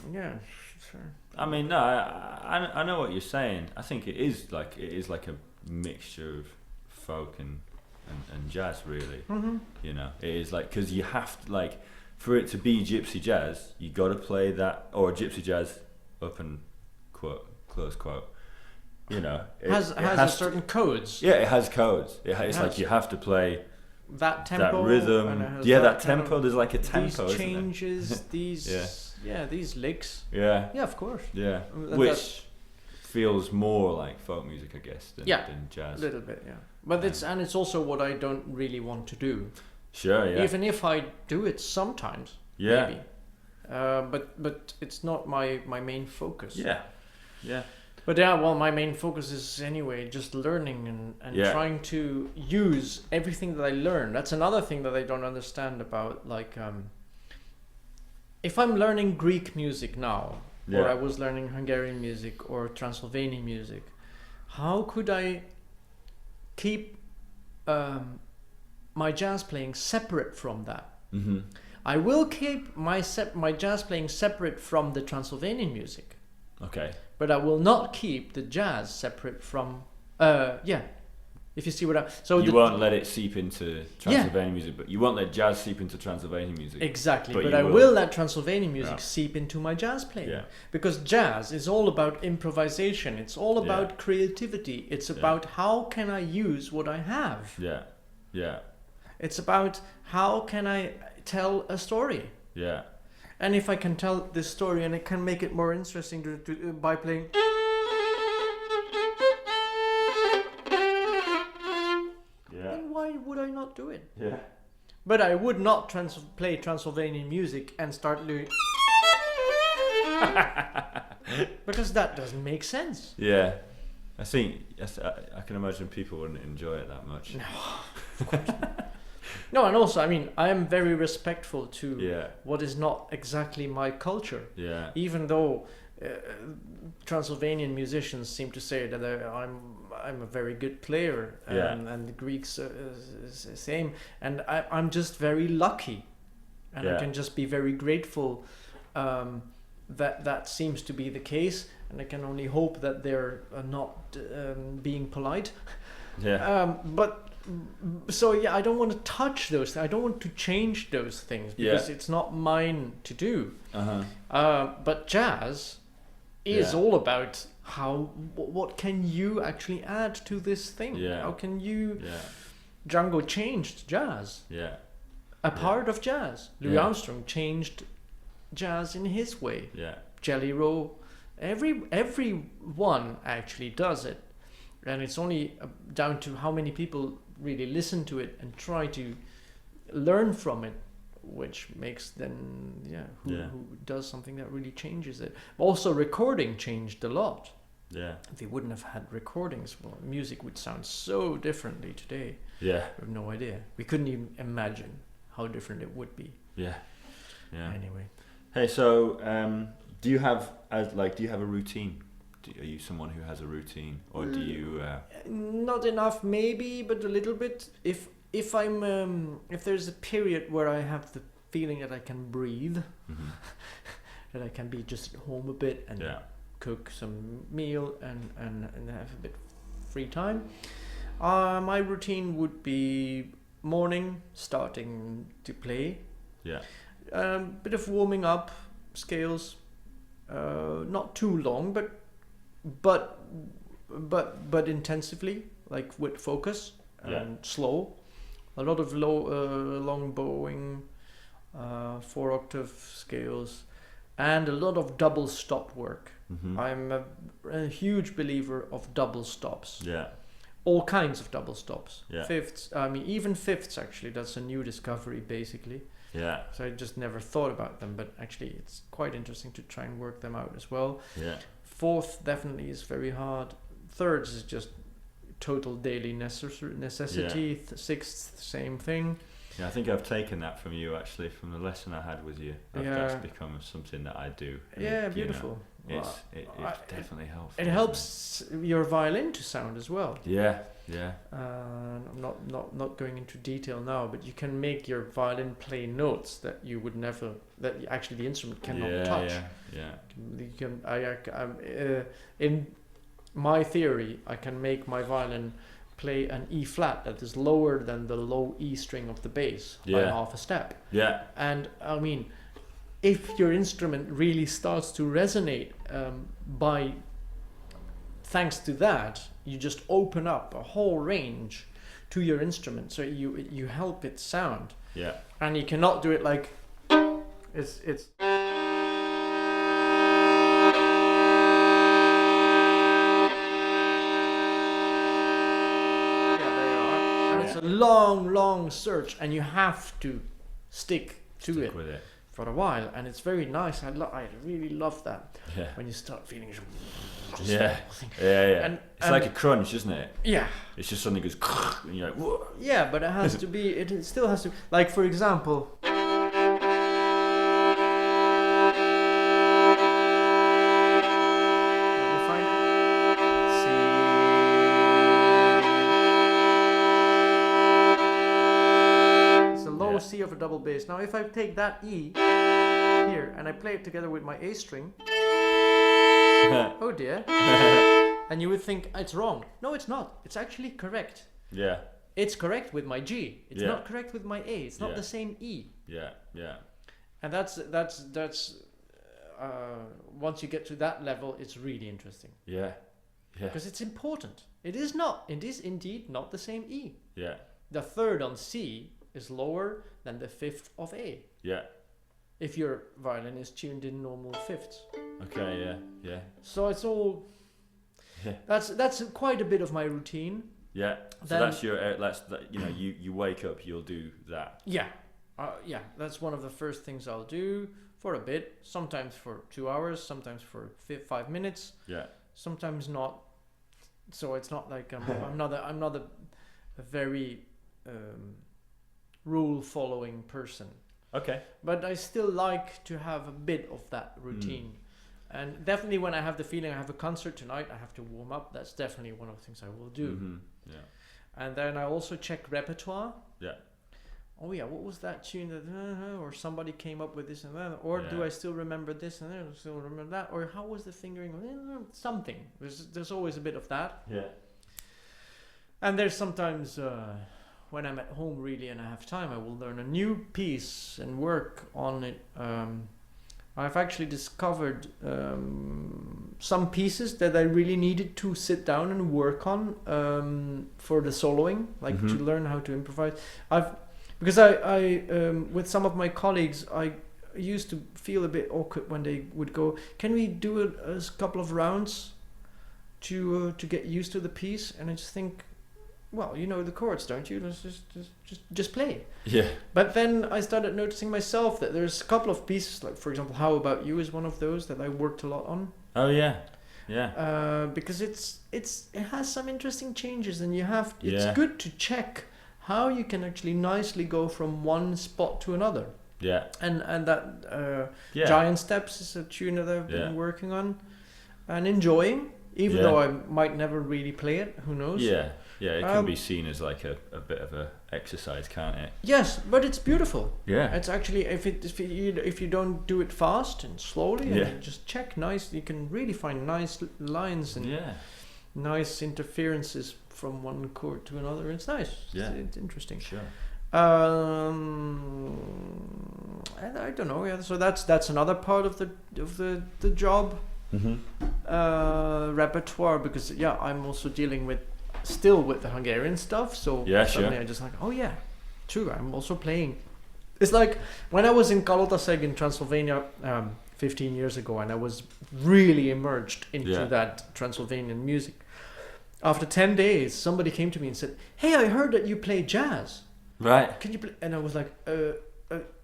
sure. I mean, no, I know what you're saying. I think it is like a mixture of folk and jazz, really. You know, it is like, because you have to, like, for it to be gypsy jazz, you got to play that, or gypsy jazz, open quote, close quote. You know, it has certain codes. Yeah, it has codes. It's like you have to play that tempo, that rhythm, that tempo. There's like a tempo. These changes, these these licks. Yeah, of course. Yeah, which feels more like folk music, I guess, than jazz. A little bit, yeah. But it's also what I don't really want to do. Sure, yeah. Even if I do it sometimes, maybe. But it's not my main focus. Yeah, yeah. But my main focus is anyway just learning and trying to use everything that I learn. That's another thing that I don't understand about, like, if I'm learning Greek music now, or I was learning Hungarian music or Transylvanian music, how could I keep my jazz playing separate from that? Mm-hmm. I will keep my jazz playing separate from the Transylvanian music. Okay. But I will not keep the jazz separate from if you see what I... So you won't let it seep into Transylvanian music, but you won't let jazz seep into Transylvanian music. Exactly, but I will let Transylvanian music seep into my jazz playing. Yeah. Because jazz is all about improvisation. It's all about creativity. It's about how can I use what I have. Yeah, yeah. It's about how can I tell a story. Yeah. And if I can tell this story and I can make it more interesting by playing... Why would I not do it? Yeah. But I would not play Transylvanian music and start doing... because that doesn't make sense. Yeah. I think I can imagine people wouldn't enjoy it that much. No, of course not. No, and also, I mean, I am very respectful to what is not exactly my culture. Yeah. Even though Transylvanian musicians seem to say that I'm a very good player, and the Greeks same, and I'm just very lucky, and I can just be very grateful that seems to be the case, and I can only hope that they're not being polite. Yeah. I don't want to touch those things. I don't want to change those things because it's not mine to do. But jazz is all about what can you actually add to this thing? Yeah. How can you... Yeah. Django changed jazz. Yeah. A part of jazz. Louie Armstrong changed jazz in his way. Yeah. Jelly Roll. Everyone actually does it. And it's only down to how many people really listen to it and try to learn from it, which makes then who does something that really changes it. Also, recording changed a lot. Yeah. If we wouldn't have had recordings, well, music would sound so differently today. Yeah. We have no idea. We couldn't even imagine how different it would be. Yeah. Yeah. Anyway. Hey, so do you have a routine? Are you someone who has a routine, or do you? Not enough, maybe, but a little bit. If there's a period where I have the feeling that I can breathe, that I can be just at home a bit and cook some meal and have a bit free time, my routine would be morning, starting to play. Yeah. Bit of warming up, scales, not too long, but intensively, like with focus and slow. A lot of long bowing, 4-octave scales, and a lot of double stop work. I'm a huge believer of double stops. Yeah. All kinds of double stops. Yeah. Fifths. I mean, even fifths. Actually, that's a new discovery, basically. Yeah. So I just never thought about them, but actually, it's quite interesting to try and work them out as well. Yeah. Fourth definitely is very hard. Thirds is just total daily necessity. Yeah. Sixth, same thing. Yeah, I think I've taken that from you, actually, from the lesson I had with you. That's become something that I do. Yeah, beautiful. It definitely helps. It helps your violin to sound as well. Yeah, yeah. I'm not going into detail now, but you can make your violin play notes that you would never, that actually the instrument cannot touch. Yeah, yeah. In my theory, I can make my violin play an E flat that is lower than the low E string of the bass by half a step. Yeah. And I mean, if your instrument really starts to resonate thanks to that, you just open up a whole range to your instrument, so you help it sound. Yeah. And you cannot do it like it's a long search, and you have to stick with it for a while, and it's very nice. I really love that. Yeah. When you start feeling yeah. And it's like a crunch, isn't it? Yeah. It's just something goes and you're like, whoa. Yeah, but it has to be. It still has to. Like, for example. of a double bass. Now, if I take that E here and I play it together with my A string, oh dear, and you would think it's wrong. No, it's not. It's actually correct. Yeah. It's correct with my G. It's not correct with my A. It's not the same E. Yeah, yeah. And that's once you get to that level, it's really interesting. Yeah, yeah. Because it's important. It is indeed not the same E. Yeah. The third on C is lower than the fifth of A. Yeah. If your violin is tuned in normal fifths. Okay, yeah, yeah. So it's all... Yeah. That's quite a bit of my routine. Yeah. So that's your... you wake up, you'll do that. Yeah. Yeah, that's one of the first things I'll do for a bit. Sometimes for 2 hours, sometimes for 5 minutes. Yeah. Sometimes not. So it's not like I'm not a very rule following person. Okay. But I still like to have a bit of that routine. And definitely when I have the feeling I have a concert tonight, I have to warm up. That's definitely one of the things I will do. Mm-hmm. Yeah. And then I also check repertoire. Yeah. Oh yeah, what was that tune that or somebody came up with this and that, or do I still remember this and then still remember that, or how was the fingering? Something. There's always a bit of that. Yeah. And there's sometimes when I'm at home really and I have time, I will learn a new piece and work on it. I've actually discovered some pieces that I really needed to sit down and work on for the soloing, like to learn how to improvise. Because I with some of my colleagues, I used to feel a bit awkward when they would go, "Can we do a couple of rounds to get used to the piece?" And I just think, well, you know the chords, don't you? Let's just play. Yeah. But then I started noticing myself that there's a couple of pieces, like for example, "How About You" is one of those that I worked a lot on. Oh yeah. Yeah. Because it has some interesting changes, and it's good to check how you can actually nicely go from one spot to another. Yeah. And that Giant Steps is a tune that I've been working on and enjoying, even though I might never really play it. Who knows? Yeah. Yeah, it can be seen as like a bit of a exercise, can't it? Yes, but it's beautiful. Yeah. It's actually if you don't do it fast and slowly and you just check nice, you can really find nice lines and nice interferences from one chord to another. It's nice. Yeah. It's interesting. Sure. And I don't know. Yeah. So that's another part of the job. Repertoire, because I'm also dealing with the Hungarian stuff. So suddenly I just like, oh yeah, true. I'm also playing. It's like when I was in Kalotaszeg in Transylvania 15 years ago, and I was really immersed into that Transylvanian music. After 10 days, somebody came to me and said, "Hey, I heard that you play jazz. Right. Can you play?" And I was like,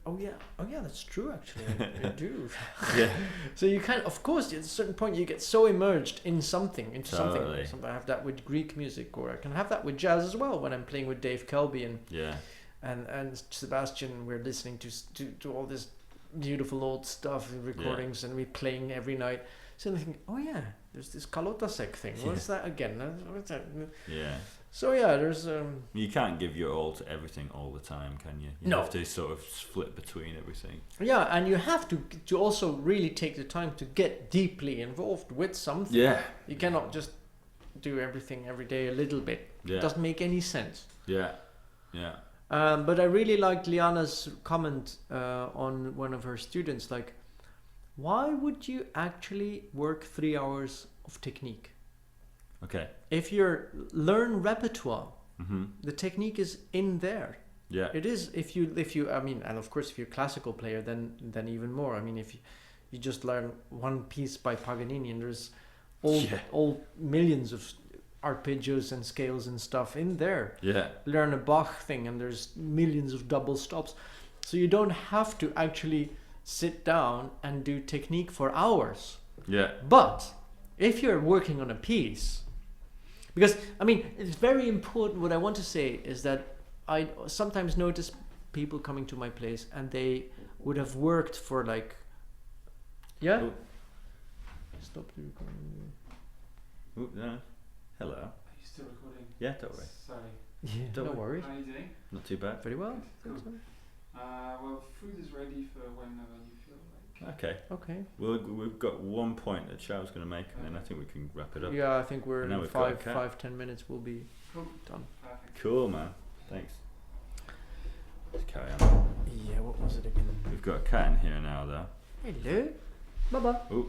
oh yeah, that's true actually. I do." Yeah. So you of course, at a certain point, you get so immersed in something, Totally. something. I have that with Greek music, or I can have that with jazz as well when I'm playing with Dave Kelby and Sebastian. We're listening to all this beautiful old stuff, recordings, and we're playing every night. So I think, oh yeah, there's this Kalotaszeg thing. What's that again? What's that? Yeah. So there's. You can't give your all to everything all the time, can you? You have to sort of split between everything. Yeah, and you have to also really take the time to get deeply involved with something. Yeah. You cannot just do everything every day a little bit. Yeah. It doesn't make any sense. Yeah. Yeah. But I really liked Liana's comment on one of her students, like, why would you actually work 3 hours of technique? Okay. If you learn repertoire, the technique is in there. Yeah. It is. If you, I mean, and of course, if you're a classical player, then even more. I mean, if you just learn one piece by Paganini, and there's all millions of arpeggios and scales and stuff in there. Yeah. Learn a Bach thing, and there's millions of double stops. So you don't have to actually sit down and do technique for hours. Yeah. But if you're working on a piece, because I mean, it's very important. What I want to say is that I sometimes notice people coming to my place and they would have worked for like, stop the recording. No. Hello. Are you still recording? Yeah, don't worry. Sorry. Yeah, Don't no worries. How are you doing? Not too bad. Very well. Cool. Well, food is ready for whenever you feel like. Okay. Okay. Well, we've got one point that Charles going to make, and then I think we can wrap it up. Yeah, I think we're And now in we've got a cat. 5-10 minutes. We'll be Cool. done. Perfect. Cool, man. Thanks. Let's carry on. Yeah. What was it again? We've got a cat in here now, though. Hello, Baba. Oh.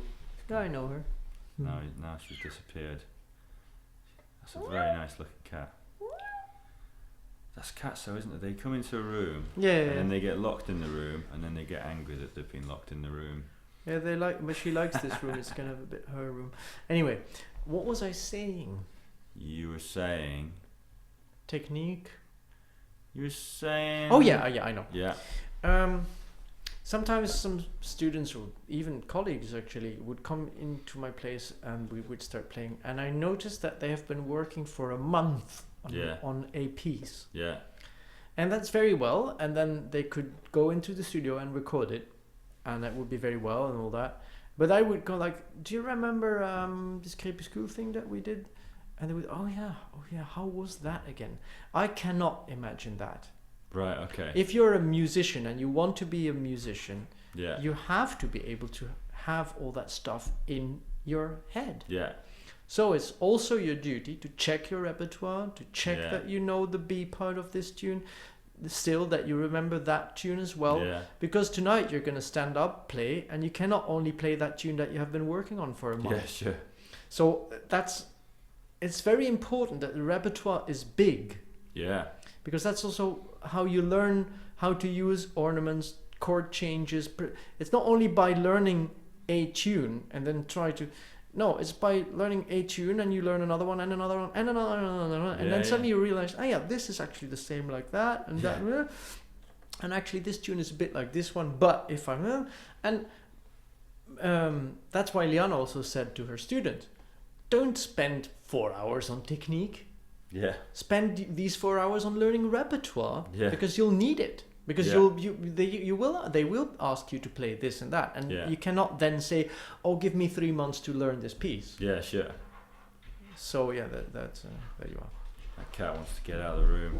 Yeah, I know her. Now she's disappeared. That's a very nice looking cat. That's cats though, isn't it? They come into a room, Yeah. and then they get locked in the room, and then they get angry that they've been locked in the room. Yeah, they like, but she likes this room. It's kind of a bit her room. Anyway, what was I saying? You were saying. Technique. You were saying. Oh yeah, I know. Yeah. Sometimes some students or even colleagues actually would come into my place and we would start playing, and I noticed that they have been working for a month on a piece. Yeah. And that's very well, and then they could go into the studio and record it, and that would be very well and all that. But I would go like, do you remember this Crepuscule thing that we did? And they would, oh yeah, how was that again? I cannot imagine that. Right, okay. If you're a musician and you want to be a musician, Yeah. you have to be able to have all that stuff in your head. Yeah. So it's also your duty to check your repertoire, to check Yeah. that you know the B part of this tune, still that you remember that tune as well. Yeah. Because tonight you're going to stand up, play, and you cannot only play that tune that you have been working on for a month. Yeah, sure. So it's very important that the repertoire is big. Yeah. Because that's also how you learn how to use ornaments, chord changes. It's not only by learning a tune and then try to... No, it's by learning a tune and you learn another one and another one and another one. And then suddenly you realize, oh yeah, this is actually the same like that and that. And actually this tune is a bit like this one, but if I'm... And that's why Liana also said to her student, don't spend 4 hours on technique. Yeah. Spend these 4 hours on learning repertoire because you'll need it. Because they will ask you to play this and that, and you cannot then say, "Oh, give me 3 months to learn this piece." Yeah, sure. So yeah, that's there you are. That cat wants to get out of the room.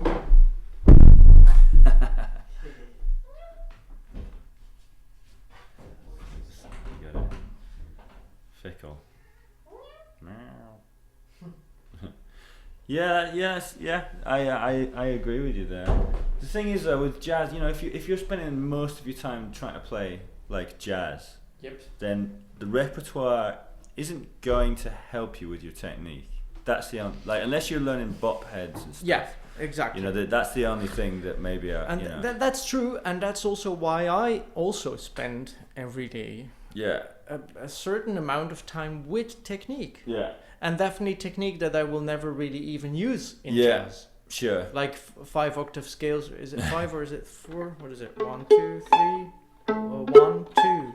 You got it. Fickle. I agree with you there. The thing is though, with jazz, if you're spending most of your time trying to play like jazz, then the repertoire isn't going to help you with your technique. That's the only, unless you're learning bop heads and stuff. Yeah, exactly. That's the only thing that maybe that's true, and that's also why I also spend every day a certain amount of time with technique. Yeah. And definitely technique that I will never really even use in jazz. Sure. Like 5 octave scales. Is it 5 or is it 4? What is it? 1, 2, 3. 1, 2,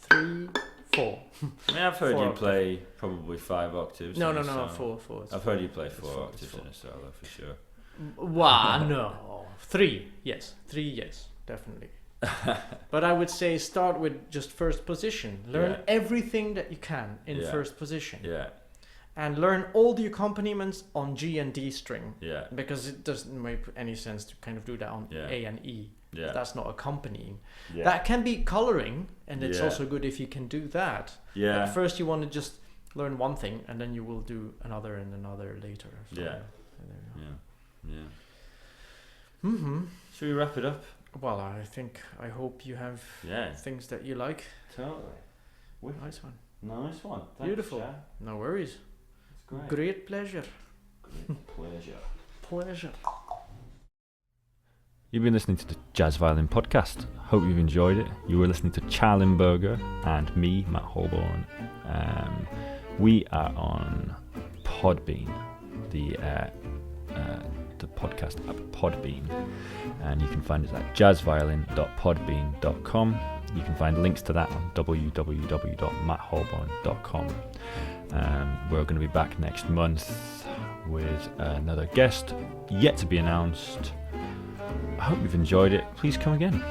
3, 4. I mean, I've heard you play probably 5 octaves. No, 4. I've heard you play 4 octaves in a solo for sure. Wow, no. 3, yes. 3, yes, definitely. But I would say start with just first position. Learn everything that you can in first position. Yeah. And learn all the accompaniments on G and D string. Yeah. Because it doesn't make any sense to kind of do that on A and E. Yeah. That's not accompanying. Yeah. That can be coloring, and it's also good if you can do that. Yeah. At first you want to just learn one thing, and then you will do another and another later. So Mm-hmm. Should we wrap it up? Well, I hope you have things that you like. Totally. Nice one. Nice one. Thanks, Beautiful. Chad. No worries. Great. Great pleasure. Pleasure. You've been listening to the Jazz Violin Podcast. Hope you've enjoyed it. You were listening to Tcha Limberger and me, Matt Holborn. We are on Podbean, the podcast app Podbean, and you can find us at jazzviolin.podbean.com. You can find links to that on www.mattholborn.com. We're going to be back next month with another guest yet to be announced. I hope you've enjoyed it. Please come again.